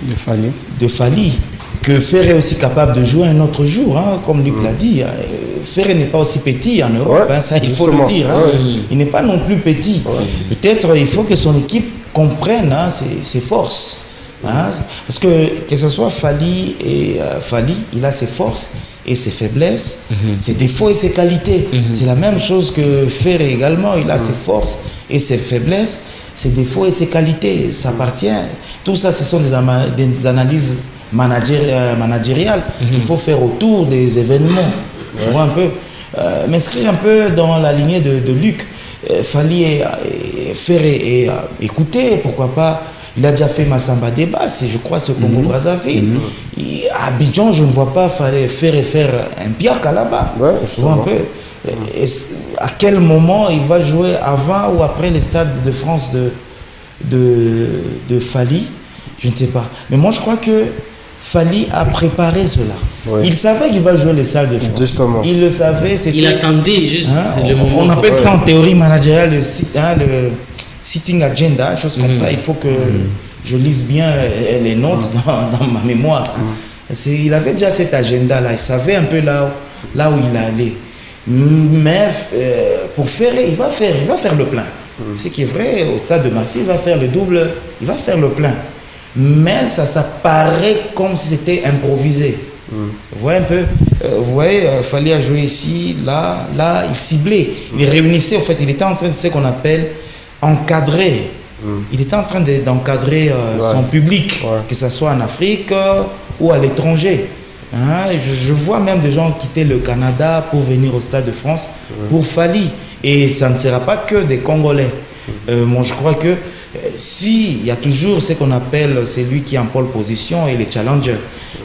de Fally. Que Ferré est aussi capable de jouer un autre jour, hein, comme Luc l'a dit. Ferré n'est pas aussi petit en Europe, hein, ça il faut le dire. Hein. Il n'est pas non plus petit. Peut-être il faut que son équipe comprenne hein, ses forces. Hein, parce que ce soit Fally et Fally, il a ses forces et ses faiblesses, ses défauts et ses qualités. C'est la même chose que Ferré également, il a ses forces et ses faiblesses. ses défauts et ses qualités. Ça appartient. Tout ça, ce sont des analyses managériales qu'il faut faire autour des événements. Pour un peu m'inscrire un peu dans la lignée de Luc. Fallait faire écouter, pourquoi pas. Il a déjà fait Massamba Débat, je crois, ce Congo-Brazzaville. À Abidjan, je ne vois pas faire un Piaka là-bas. Ouais, un peu. À quel moment il va jouer, avant ou après les stades de France de Fally? Je ne sais pas. Mais moi, je crois que Fally a préparé cela. Ouais. Il savait qu'il va jouer les salles de France. Justement. Il le savait. Il attendait juste le moment. On appelle ça en théorie managériale le sitting agenda, chose comme ça. Il faut que je lise bien les notes dans ma mémoire. Il avait déjà cet agenda-là. Il savait un peu là où il allait. Mais pour faire, il va faire le plein. Ce qui est vrai, au stade de Marty, il va faire le double, il va faire le plein. Mais ça paraît comme si c'était improvisé. Vous voyez un peu, vous voyez, Fally a joué ici, là, il ciblait, il réunissait, en fait, il était en train de ce qu'on appelle encadrer. Il était en train d'encadrer son public, que ce soit en Afrique ou à l'étranger. Hein, je vois même des gens quitter le Canada pour venir au Stade de France pour Fally. Et ça ne sera pas que des Congolais. Moi, je crois que il y a toujours ce qu'on appelle celui qui est en pole position et les challengers.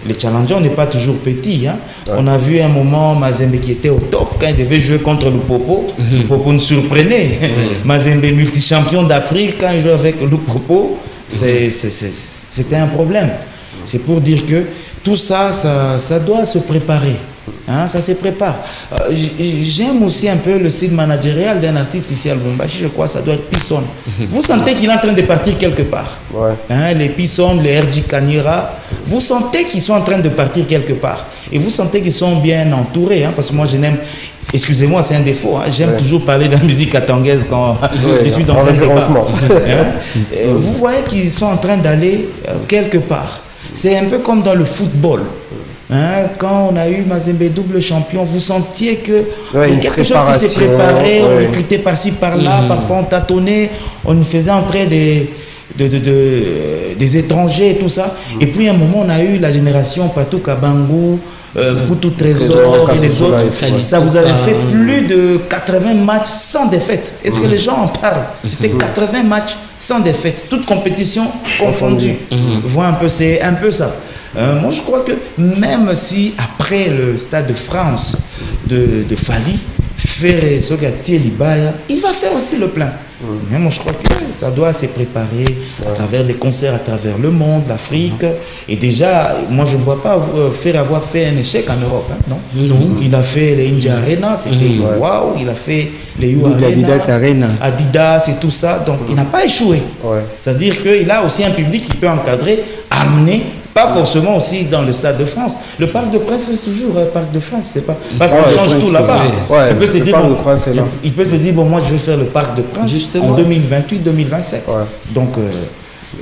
Les challengers, on n'est pas toujours petits. Hein. On a vu un moment Mazembe qui était au top quand il devait jouer contre le Popo. Le Popo nous surprenait. Mazembe multi-champion d'Afrique, quand il jouait avec le Popo, c'était un problème. C'est pour dire que tout ça, ça doit se préparer. Hein, ça se prépare. J'aime aussi un peu le style managérial d'un artiste ici à Lubumbashi. Je crois que ça doit être Pisson. Vous sentez qu'il est en train de partir quelque part. Hein, les Pisson, les RJ Kanyera, vous sentez qu'ils sont en train de partir quelque part. Et vous sentez qu'ils sont bien entourés. Hein, parce que moi, je n'aime... Excusez-moi, c'est un défaut. Hein, j'aime toujours parler de la musique katangaise quand je suis dans un référencement. Vous voyez qu'ils sont en train d'aller quelque part. C'est un peu comme dans le football. Hein, quand on a eu Mazembe double champion, vous sentiez que il y a quelque chose qui s'est préparé, on recrutait par-ci par-là, parfois on tâtonnait, on nous faisait entrer des étrangers et tout ça. Et puis à un moment, on a eu la génération Patou Kabangou, Poutou Trésor et les autres. Ça vous avait fait plus de 80 matchs sans défaite. Est-ce que les gens en parlent? C'était 80 matchs sans défaite, toute compétition confondue. Voilà un peu, c'est un peu ça. Moi, je crois que même si après le Stade de France de Fally, Ferré, Sogati et Libaya, il va faire aussi le plein. Mais moi, je crois que ça doit se préparer à travers des concerts à travers le monde, l'Afrique. Et déjà, moi, je ne vois pas avoir fait un échec en Europe. Hein, non. Il a fait les India Arena, c'était waouh. Il a fait les U Arena, Adidas et tout ça. Donc, il n'a pas échoué. C'est-à-dire qu'il a aussi un public qui peut encadrer, amener. Pas forcément aussi dans le Stade de France. Le Parc de Princes reste toujours Parc de France. C'est pas parce qu'on change tout là-bas. Il peut se dire bon, moi je vais faire le Parc de Princes en 2028-2027. Donc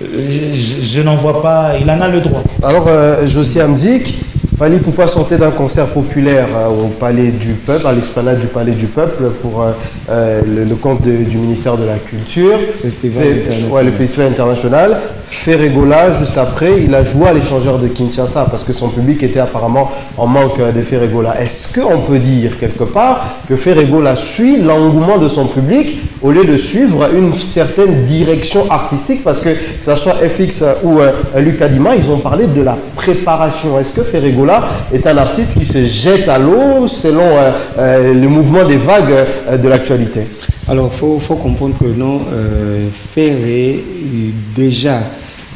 je n'en vois pas. Il en a le droit. Alors Josie Amzik, Fally Poupa sortait d'un concert populaire au Palais du Peuple, à l'esplanade du Palais du Peuple, pour le compte du ministère de la Culture. Le Festival international. Ferregola, juste après, il a joué à l'échangeur de Kinshasa parce que son public était apparemment en manque de Ferregola. Est-ce qu'on peut dire quelque part que Ferregola suit l'engouement de son public au lieu de suivre une certaine direction artistique? Parce que ce soit FX ou Luc Kadima, ils ont parlé de la préparation. Est-ce que Ferregola est un artiste qui se jette à l'eau selon le mouvement des vagues de l'actualité? Alors, il faut comprendre que non, Ferré, déjà,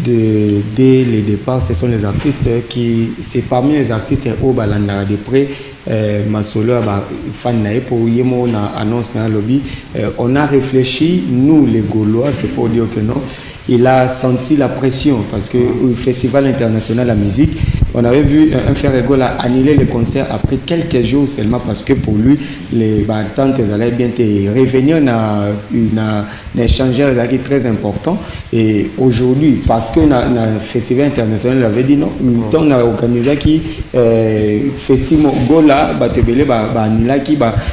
dès le départ, ce sont les artistes qui, c'est parmi les artistes au Balanda de près, Masolo, fan pour Yemo, on a annoncé dans le lobby, on a réfléchi, nous les Gaulois, c'est pour dire que non, il a senti la pression parce que au Festival international de la musique, on avait vu un Ferregola annuler le concert après quelques jours seulement parce que pour lui, les tantes allaient bien revenir dans un échangeur très important. Et aujourd'hui, parce que le Festival international il avait dit non, on a organisé qui Festival Gola,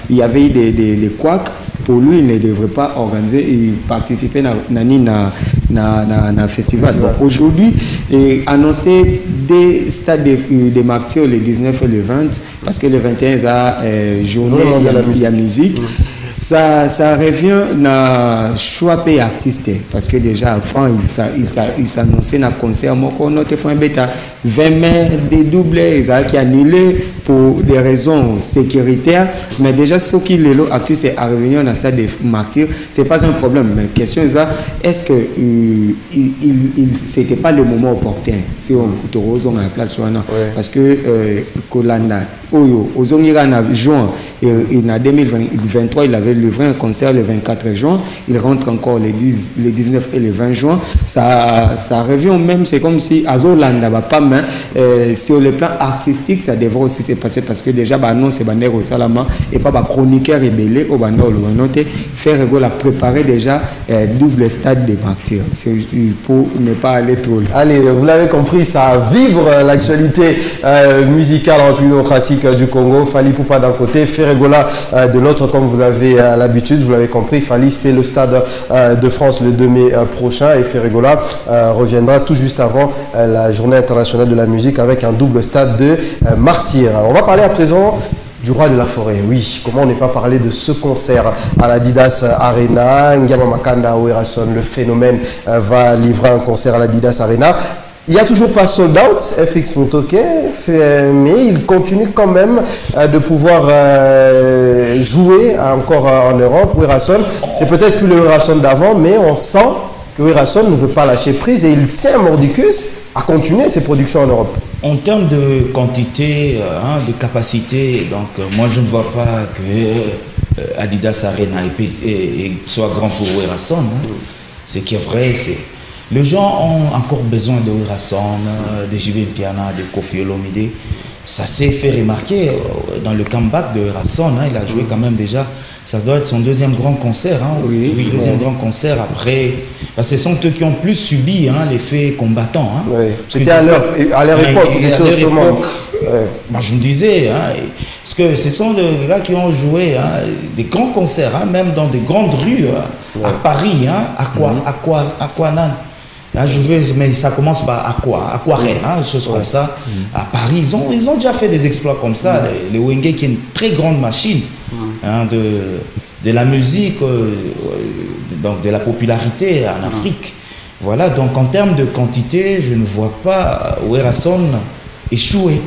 il y avait des couacs pour lui, il ne devrait pas organiser et participer à un festival. Donc aujourd'hui, annoncer des stades de martyrs le 19 et le 20, parce que le 21, il y a journée de la musique. Ça revient à choix pays artiste parce que déjà avant il s'annonçait un concert on a fait un bêta 20 mai des doublés qui annulé pour des raisons sécuritaires, mais déjà ce qui les artistes est arrivé dans le stade de martyrs, c'est pas un problème, mais la question est-ce que c'était pas le moment opportun si on a la place ou non, parce que Kolanda aux juin et en 2023 il avait livré un concert le 24 juin, il rentre encore le 19 et le 20 juin, ça revient même, c'est comme si Azolanda va pas main sur le plan artistique, ça devrait aussi se passer parce que déjà non c'est banner au Salama et pas chroniqueur rebellé au banner le noter faire la préparer déjà double stade de martyrs pour ne pas aller trop loin. Allez, vous l'avez compris, ça vibre l'actualité musicale en République démocratique du Congo. Fally Ipupa d'un côté, Ferregola de l'autre, comme vous avez l'habitude, vous l'avez compris. Fally, c'est le stade de France le 2 mai prochain et Ferregola reviendra tout juste avant la journée internationale de la musique avec un double stade de martyrs. On va parler à présent du roi de la forêt. Oui, comment ne pas parler de ce concert à l'Adidas Arena. Ngama Makanda Werason, le phénomène, va livrer un concert à l'Adidas Arena. Il n'y a toujours pas sold out, FX Mutoke, mais il continue quand même de pouvoir jouer encore en Europe. Werason, c'est peut-être plus le Werason d'avant, mais on sent que Werason ne veut pas lâcher prise et il tient Mordicus à continuer ses productions en Europe. En termes de quantité, de capacité, donc moi je ne vois pas que Adidas Arena soit grand pour Werason. Ce qui est vrai, c'est les gens ont encore besoin de Werason, de JB Piana, de Kofi Olomide. Ça s'est fait remarquer dans le comeback de Werason. Il a joué quand même déjà. Ça doit être son deuxième grand concert. Oui, deuxième grand concert après. Ce sont eux qui ont plus subi l'effet combattant. Oui. C'était à leur époque. Moi, je me disais, parce que ce sont des gars qui ont joué des grands concerts, même dans des grandes rues à Paris, Aquanan. Là, mais ça commence par Aquarelle, des choses comme ça. À Paris, ils ont déjà fait des exploits comme ça. Les Wenge, qui est une très grande machine de la musique, donc de la popularité en Afrique. Voilà, donc en termes de quantité, je ne vois pas Werason échouer.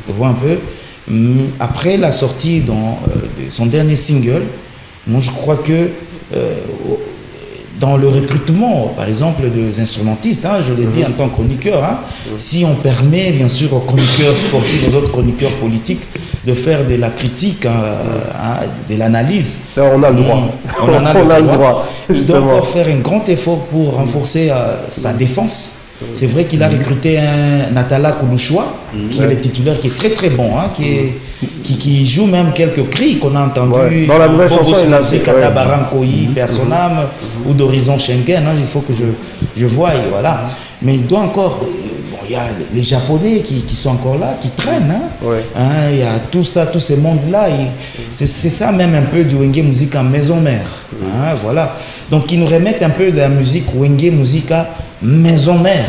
Je vois un peu. Après la sortie de son dernier single, moi je crois que dans le recrutement, par exemple, des instrumentistes, je l'ai dit en tant que chroniqueur, si on permet bien sûr aux chroniqueurs sportifs, aux autres chroniqueurs politiques de faire de la critique, de l'analyse. On a le droit. On a le droit. Il doit encore faire un grand effort pour renforcer sa défense. C'est vrai qu'il a recruté un Natala Koulouchoua, qui est le titulaire, qui est très très bon, qui joue même quelques cris qu'on a entendus dans la nouvelle chanson, il a fait Kadabarankoyi, Personam ou d'Horizon Schengen. Il faut que je voie, voilà. Mais il doit encore. Il y a les Japonais qui sont encore là, qui traînent. Il y a tout ça, tous ces mondes-là. C'est ça même un peu du Wenge Musique en maison mère. Voilà. Donc ils nous remettent un peu de la musique Wenge Musique à maison mère.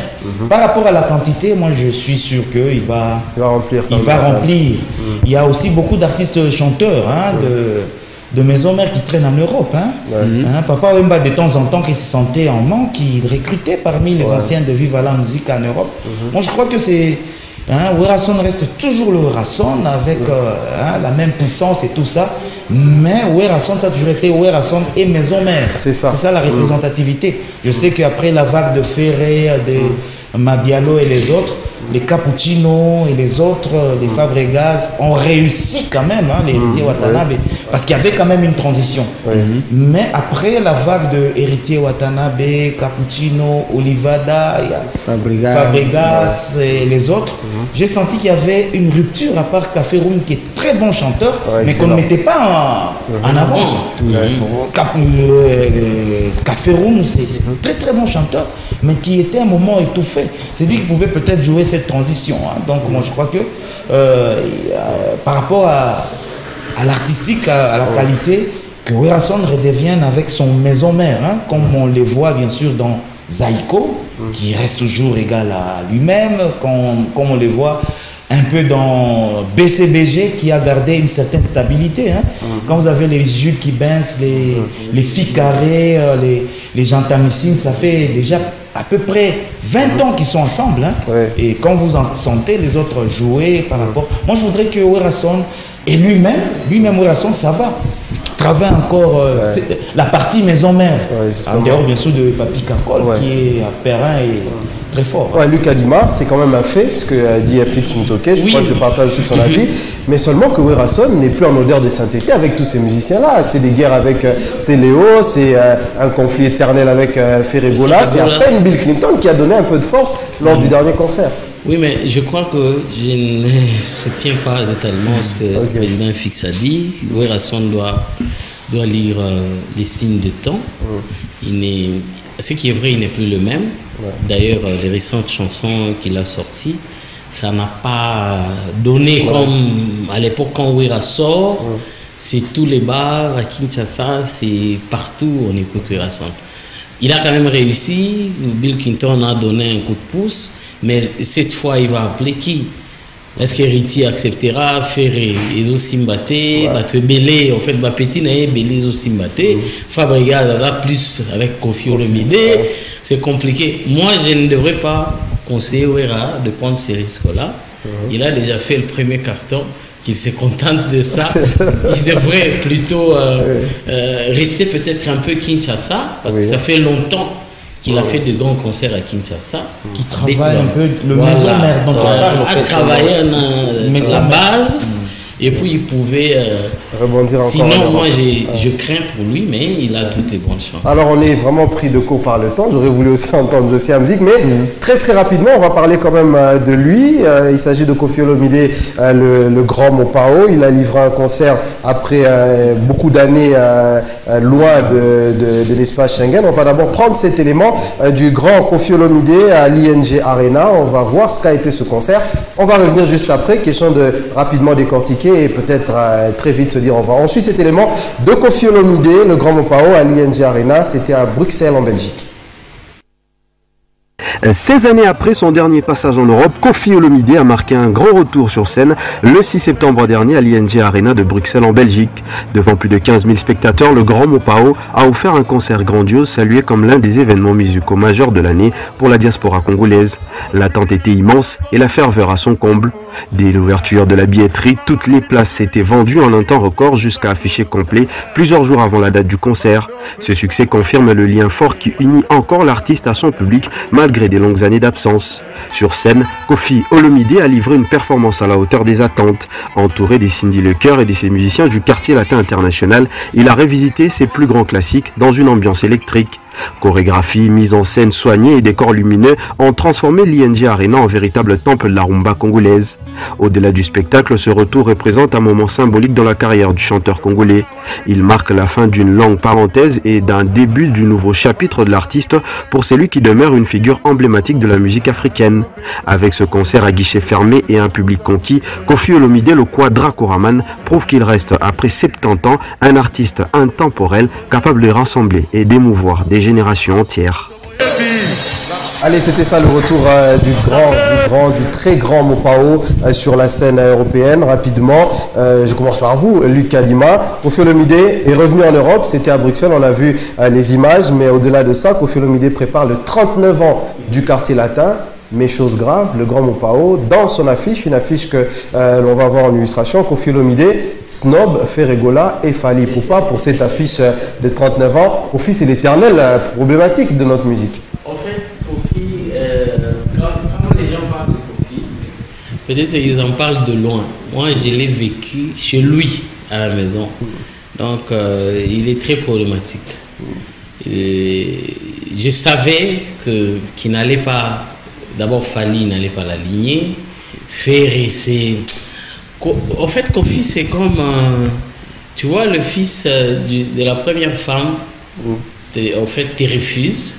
Par rapport à la quantité, moi je suis sûr qu'il va remplir. Il y a aussi beaucoup d'artistes chanteurs de maison mère qui traînent en Europe. Papa Wemba, de temps en temps, qui se sentait en manque, il recrutait parmi les anciens de Viva la Musique en Europe. Moi je crois que c'est Werason reste toujours le Werason avec la même puissance et tout ça, mais Werason, ça a toujours été Werason et maison mère. C'est ça la représentativité. Je sais qu'après la vague de Ferré, de Mabialo et les autres, les Cappuccino et les autres, les Fabregas ont réussi quand même, les héritiers Watanabe, parce qu'il y avait quand même une transition. Mais après la vague de héritiers Watanabe, Cappuccino, Olivada, Fabregas et les autres, j'ai senti qu'il y avait une rupture, à part Café Room qui est très bon chanteur, mais qu'on ne mettait pas en avant. Café Room, c'est un très très bon chanteur, mais qui était un moment étouffé. C'est lui qui pouvait peut-être jouer cette transition. Donc moi je crois que par rapport à l'artistique, à la qualité, que Werason redevienne avec son maison mère, hein, comme on les voit bien sûr dans Zaiko, qui reste toujours égal à lui-même, comme on les voit un peu dans BCBG, qui a gardé une certaine stabilité. Hein. Quand vous avez les Jules qui Benz, les filles carrées, les Jantamissines, ça fait déjà à peu près 20 ans qu'ils sont ensemble. Hein. Ouais. Et quand vous en sentez les autres jouer par rapport... Moi, je voudrais que Werason, et lui-même Werason, ça va. Travaille encore la partie maison-mère. En dehors, bien sûr, de Papi Carcol, qui est à Perrin et très fort. Ouais, Luc Adima, c'est quand même un fait, ce que dit FX Mutoke. Je crois que je partage aussi son avis. Mais seulement que Werason n'est plus en odeur de sainteté avec tous ces musiciens-là. C'est des guerres avec Léo, c'est un conflit éternel avec Ferregola. C'est à peine Bill Clinton qui a donné un peu de force lors du dernier concert. Oui, mais je crois que je ne soutiens pas totalement ce que le président Fix a dit. Werason doit lire les signes de temps. Ce qui est vrai, il n'est plus le même. D'ailleurs, les récentes chansons qu'il a sorties, ça n'a pas donné comme à l'époque quand Wera sort. C'est tous les bars à Kinshasa, c'est partout on écoute Werason. Il a quand même réussi. Bill Clinton a donné un coup de pouce. Mais cette fois, il va appeler qui? Est-ce qu'Héritier acceptera? Ferré, Ezo Simbate, Batwe Belé, en fait, Bapeti n'a Belé, Ezo Simbate, Fabriga, Zaza, plus avec Kofi Olomide, c'est compliqué. Moi, je ne devrais pas conseiller Wera de prendre ces risques-là. Il a déjà fait le premier carton, qu'il se contente de ça. Il devrait plutôt rester peut-être un peu Kinshasa, parce que ça fait longtemps qu'il a fait de grands concerts à Kinshasa. Qui travaille un peu le maison mère dont on parle. A travaillé la base et puis il pouvait rebondir encore. Sinon, moi je crains pour lui, mais il a toutes les bonnes chances. Alors on est vraiment pris de court par le temps. J'aurais voulu aussi entendre Josie Amzik, mais très rapidement, on va parler quand même de lui. Il s'agit de Kofi Olomide, le grand Mopao. Il a livré un concert après beaucoup d'années loin de l'espace Schengen. On va d'abord prendre cet élément du grand Kofi Olomide à l'ING Arena. On va voir ce qu'a été ce concert. On va revenir juste après, question de rapidement décortiquer et peut-être très vite se dire au revoir. On suit cet élément de Kofi Olomide, le grand Mopao à l'ING Arena. C'était à Bruxelles en Belgique. 16 années après son dernier passage en Europe, Kofi Olomide a marqué un grand retour sur scène le 6 septembre dernier à l'ING Arena de Bruxelles en Belgique. Devant plus de 15 000 spectateurs, le grand Mopao a offert un concert grandiose salué comme l'un des événements musicaux majeurs de l'année pour la diaspora congolaise. L'attente était immense et la ferveur à son comble. Dès l'ouverture de la billetterie, toutes les places s'étaient vendues en un temps record jusqu'à afficher complet plusieurs jours avant la date du concert. Ce succès confirme le lien fort qui unit encore l'artiste à son public malgré des longues années d'absence. Sur scène, Kofi Olomide a livré une performance à la hauteur des attentes. Entouré des Cindy Lecœur et de ses musiciens du quartier latin international, il a revisité ses plus grands classiques dans une ambiance électrique. Chorégraphie, mise en scène soignée et décors lumineux ont transformé l'ING Arena en véritable temple de la rumba congolaise. Au-delà du spectacle, ce retour représente un moment symbolique dans la carrière du chanteur congolais. Il marque la fin d'une longue parenthèse et d'un début du nouveau chapitre de l'artiste pour celui qui demeure une figure emblématique de la musique africaine. Avec ce concert à guichet fermé et un public conquis, Kofi Olomide, le Quadracoraman, prouve qu'il reste, après 70 ans, un artiste intemporel capable de rassembler et d'émouvoir des générations entières. Allez, c'était ça le retour du très grand Mopao sur la scène européenne. Rapidement, je commence par vous, Luc Adima. Kofi Olomide est revenu en Europe, c'était à Bruxelles, on a vu les images, mais au-delà de ça, Kofi Olomide prépare le 39 ans du quartier latin. Mais chose grave, le grand Mopao, dans son affiche, une affiche que l'on va voir en illustration, Kofi Olomide, Snob, Ferregola et Fally Ipupa pour cette affiche de 39 ans. Kofi, c'est l'éternelle problématique de notre musique. En fait, Kofi, quand les gens parlent de Kofi, peut-être ils en parlent de loin. Moi, je l'ai vécu chez lui, à la maison. Donc, il est très problématique. Je savais qu'il n'allait pas... D'abord, Fally n'allait pas l'aligner. Ferré, c'est... En fait, Kofi, c'est comme... tu vois, le fils de la première femme, en fait, tu refuses.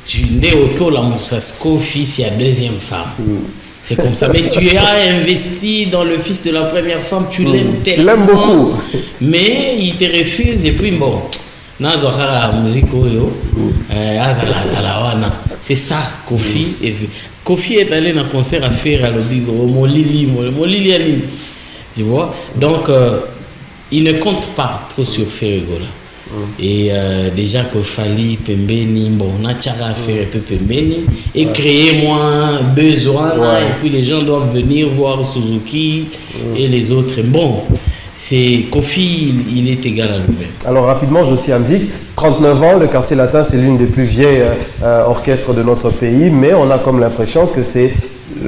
Tu nais au Kola Moussas, Kofi, c'est la deuxième femme. C'est comme ça. Mais tu as investi dans le fils de la première femme, tu l'aimes tellement. Tu l'aimes beaucoup. Mais il te refuse et puis bon. C'est ça, Kofi. Kofi est allé dans un concert à faire à l'Obigo, Molili, tu vois. Donc, il ne compte pas trop sur Ferregola. Et déjà que Fali, Pembeni, bon, on a faire un peu Pembeni et créer moins besoin. Et puis les gens doivent venir voir Suzuki et les autres. Bon, c'est Kofi, il est égal à lui-même. Alors rapidement, Josie Hamzik, 39 ans, le Quartier Latin, c'est l'une des plus vieilles orchestres de notre pays, mais on a comme l'impression que c'est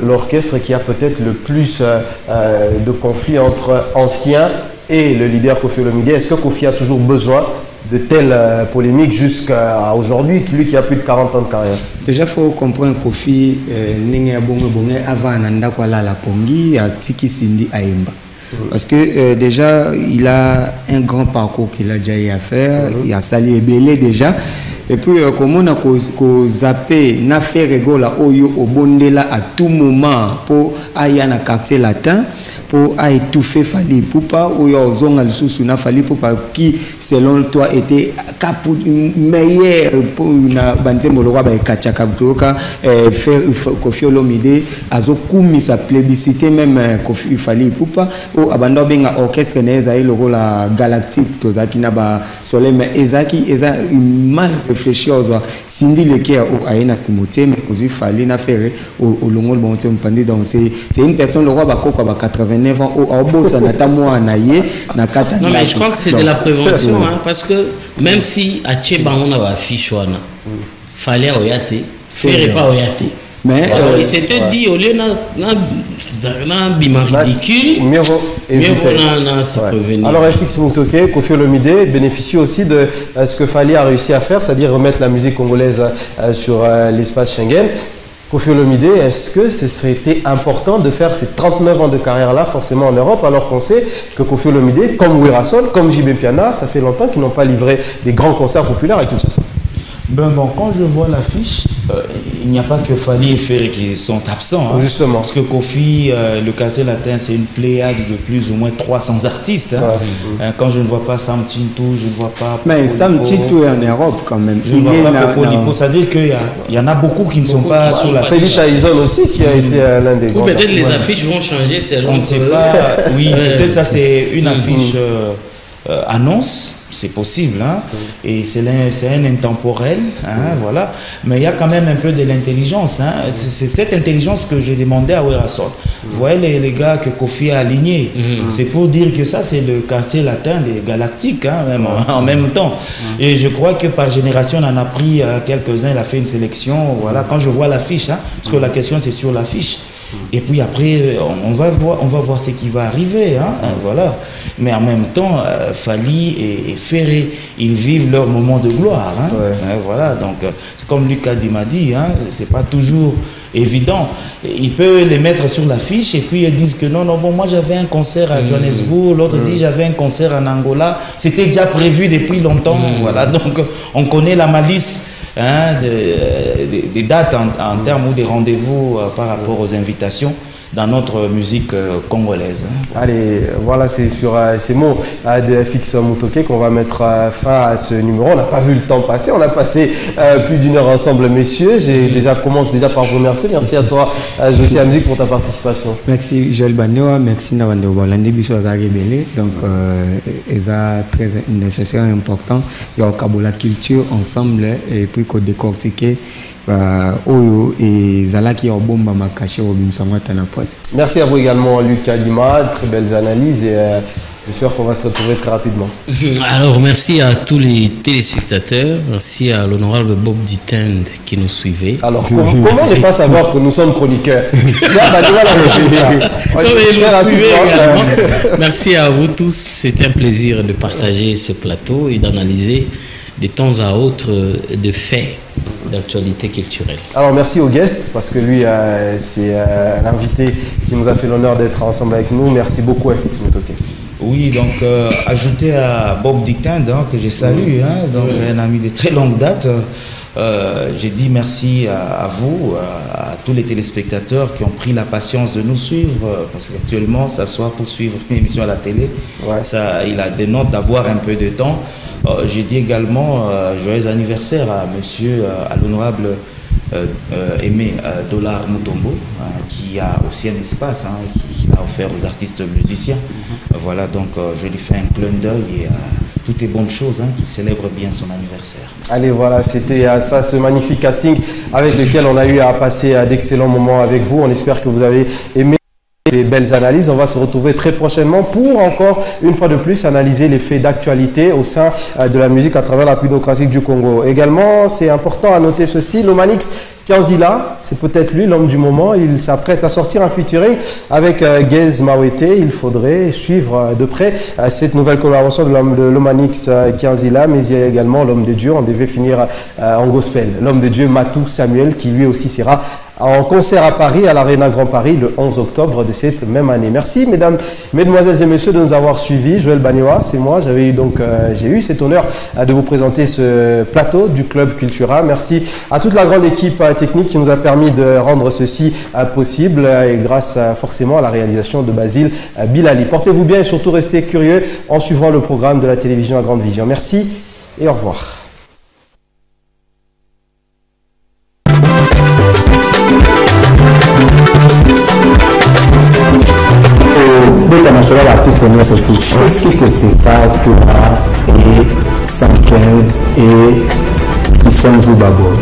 l'orchestre qui a peut-être le plus de conflits entre anciens et le leader Koffi Olomide. Est-ce que Kofi a toujours besoin de telles polémiques jusqu'à aujourd'hui, lui qui a plus de 40 ans de carrière? Déjà, il faut comprendre que Kofi, avant la Pongi, a Tiki Sindi Aemba. Parce que déjà, il a un grand parcours qu'il a déjà eu à faire, il a sali Ebele déjà. Et puis, comme on a zappé, n'a fait rigola au Bondela à tout moment pour aller dans le quartier latin, pour étouffer Fali Poupa, ou Yozong al Susuna Fali Poupa, qui, selon toi, était meilleur pour une bande Moloa, Kachakabtoka, faire Koffi Olomide, Azokoumi, sa plébiscité même Koffi Fali Poupa, ou Abando Benga Orchestre Neza, le rôle galactique, Tozaki Naba Soleil, mais Ezaki, Eza mal réfléchi aux Cindy Leker ou Aena Timothée, mais aussi Fali n'a fait au Longo de Bonté Mpandi. Donc c'est une personne, le roi Bako, 89 ans, au Orbo, ça n'a pas moi naïe, n'a qu'à. Non, mais je crois que c'est de la prévention, hein, parce que même si à Tcheba on a affiché, fallait oyate, faire pas oyate. Mais alors, il s'était dit, au lieu d'un bima ridicule, mieux vaut se prévenir. Alors, FX Mutoke, Koffi Olomide bénéficie aussi de ce que Fali a réussi à faire, c'est-à-dire remettre la musique congolaise sur l'espace Schengen. Koffi Olomide, est-ce que ce serait été important de faire ces 39 ans de carrière-là, forcément en Europe, alors qu'on sait que Koffi Olomide, comme Wirasol, comme JB Piana, ça fait longtemps qu'ils n'ont pas livré des grands concerts populaires à Kinshasa? Bon, quand je vois l'affiche, il n'y a pas que Fali et Ferré qui sont absents. Hein, justement. Parce que Kofi, le Quartier Latin, c'est une pléiade de plus ou moins 300 artistes. Hein. Quand je ne vois pas Sam Tintou, je ne vois pas... Mais Sam Tintou est en Europe quand même. Je ne vois pas Popolipo. C'est-à-dire qu'il y en a beaucoup qui ne sont pas sur l'affiche. Félix Aizon aussi, qui a été l'un des grands. Ou peut-être les affiches vont changer, c'est on ne sait pas. Oui, peut-être ça c'est une affiche annonce. C'est possible, hein? Et c'est un intemporel, hein, voilà. Mais il y a quand même un peu de l'intelligence, hein? C'est cette intelligence que j'ai demandé à Wirasol. Vous voyez les gars que Kofi a alignés, c'est pour dire que ça c'est le Quartier Latin des Galactiques, hein, même, en même temps. Et je crois que par génération on en a pris quelques-uns, il a fait une sélection, voilà. Quand je vois l'affiche, hein, parce que la question c'est sur l'affiche. Et puis après, on va voir ce qui va arriver, hein, voilà. Mais en même temps, Fali et Ferré, ils vivent leur moment de gloire, hein, voilà. Donc, c'est comme Lucas m'a dit, hein, c'est pas toujours évident. Ils peuvent les mettre sur l'affiche et puis ils disent que non, bon, moi j'avais un concert à Johannesburg, l'autre dit j'avais un concert en Angola, c'était déjà prévu depuis longtemps, voilà. Donc, on connaît la malice. Hein, des dates en termes ou des rendez-vous par rapport aux invitations dans notre musique congolaise. Hein. Allez, voilà, c'est sur ces mots de FX Mutoke qu'on va mettre fin à ce numéro. On n'a pas vu le temps passer, on a passé plus d'1 heure ensemble, messieurs. Commence déjà par vous remercier. Merci à toi, Josie Hamzik, pour ta participation. Merci, Joël Bandewa. Merci, Navande Bolande Bissou Azaribele. Donc, c'est très nécessaire et important. Il y a la culture ensemble et puis qu'on décortique. Merci à vous également, Lucas Dima, très belles analyses et j'espère qu'on va se retrouver très rapidement. Alors merci à tous les téléspectateurs, merci à l'honorable Bob Ditend qui nous suivait. Alors comment ne pas savoir que nous sommes chroniqueurs? Merci à vous tous, c'était un plaisir de partager ce plateau et d'analyser de temps à autre de faits d'actualité culturelle. Alors merci au guest parce que lui c'est l'invité qui nous a fait l'honneur d'être ensemble avec nous. Merci beaucoup FX Mutoke. Oui, donc ajouter à Bob Ditend, hein, que je salue, hein, donc un ami de très longue date. J'ai dit merci à vous, à tous les téléspectateurs qui ont pris la patience de nous suivre, parce qu'actuellement, ça soit pour suivre une émission à la télé, il a des notes d'avoir un peu de temps. J'ai dit également joyeux anniversaire à monsieur, à l'honorable Aimé Dollar Mutombo, qui a aussi un espace qu'il a offert aux artistes musiciens. Voilà, donc je lui fais un clin d'œil et toutes les bonnes choses, qu'il célèbre bien son anniversaire. Allez, voilà, c'était ça, ce magnifique casting avec lequel on a eu à passer d'excellents moments avec vous. On espère que vous avez aimé ces belles analyses. On va se retrouver très prochainement pour encore une fois de plus analyser les faits d'actualité au sein de la musique à travers la plutocratie du Congo. Également, c'est important à noter ceci, l'Omanix Kianzila, c'est peut-être lui l'homme du moment. Il s'apprête à sortir un featuring avec Gez Mawete. Il faudrait suivre de près cette nouvelle collaboration de l'Omanix Kianzila, mais il y a également l'homme de Dieu. On devait finir en gospel. L'homme de Dieu Matou Samuel, qui lui aussi sera en concert à Paris, à l'Arena Grand Paris, le 11 octobre de cette même année. Merci, mesdames, mesdemoiselles et messieurs, de nous avoir suivis. Joël Baniwa, c'est moi. J'ai eu cet honneur de vous présenter ce plateau du Club Cultura. Merci à toute la grande équipe technique qui nous a permis de rendre ceci possible, et grâce forcément à la réalisation de Basile Bilali. Portez-vous bien et surtout restez curieux en suivant le programme de la télévision à grande vision. Merci et au revoir. National artiste de notre touche. Qu'est-ce que c'est pas Cura et 115 et Kissan Zubabo?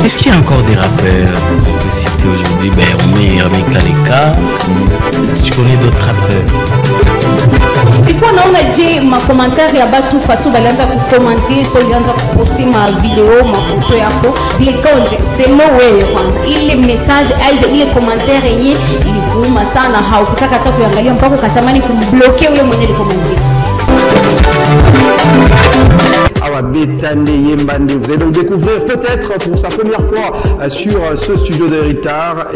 Est-ce qu'il y a encore des rappeurs qu'on peut citer aujourd'hui? On met Rami Kaleka. Est-ce que tu connais d'autres rappeurs? Ikuwa naona je makomentari ya batu faso balianza kukomenti, so ulianza kuposti ma video mafoto yako likonje sema wewe kwanza ile message aize ile commentaire yenye ilivuma sana, haukutaka hata kuangalia mpaka ukatamani kumbloquer yule mwenye alikomenti. Vous allez donc découvrir peut-être pour sa première fois sur ce studio d'Héritage.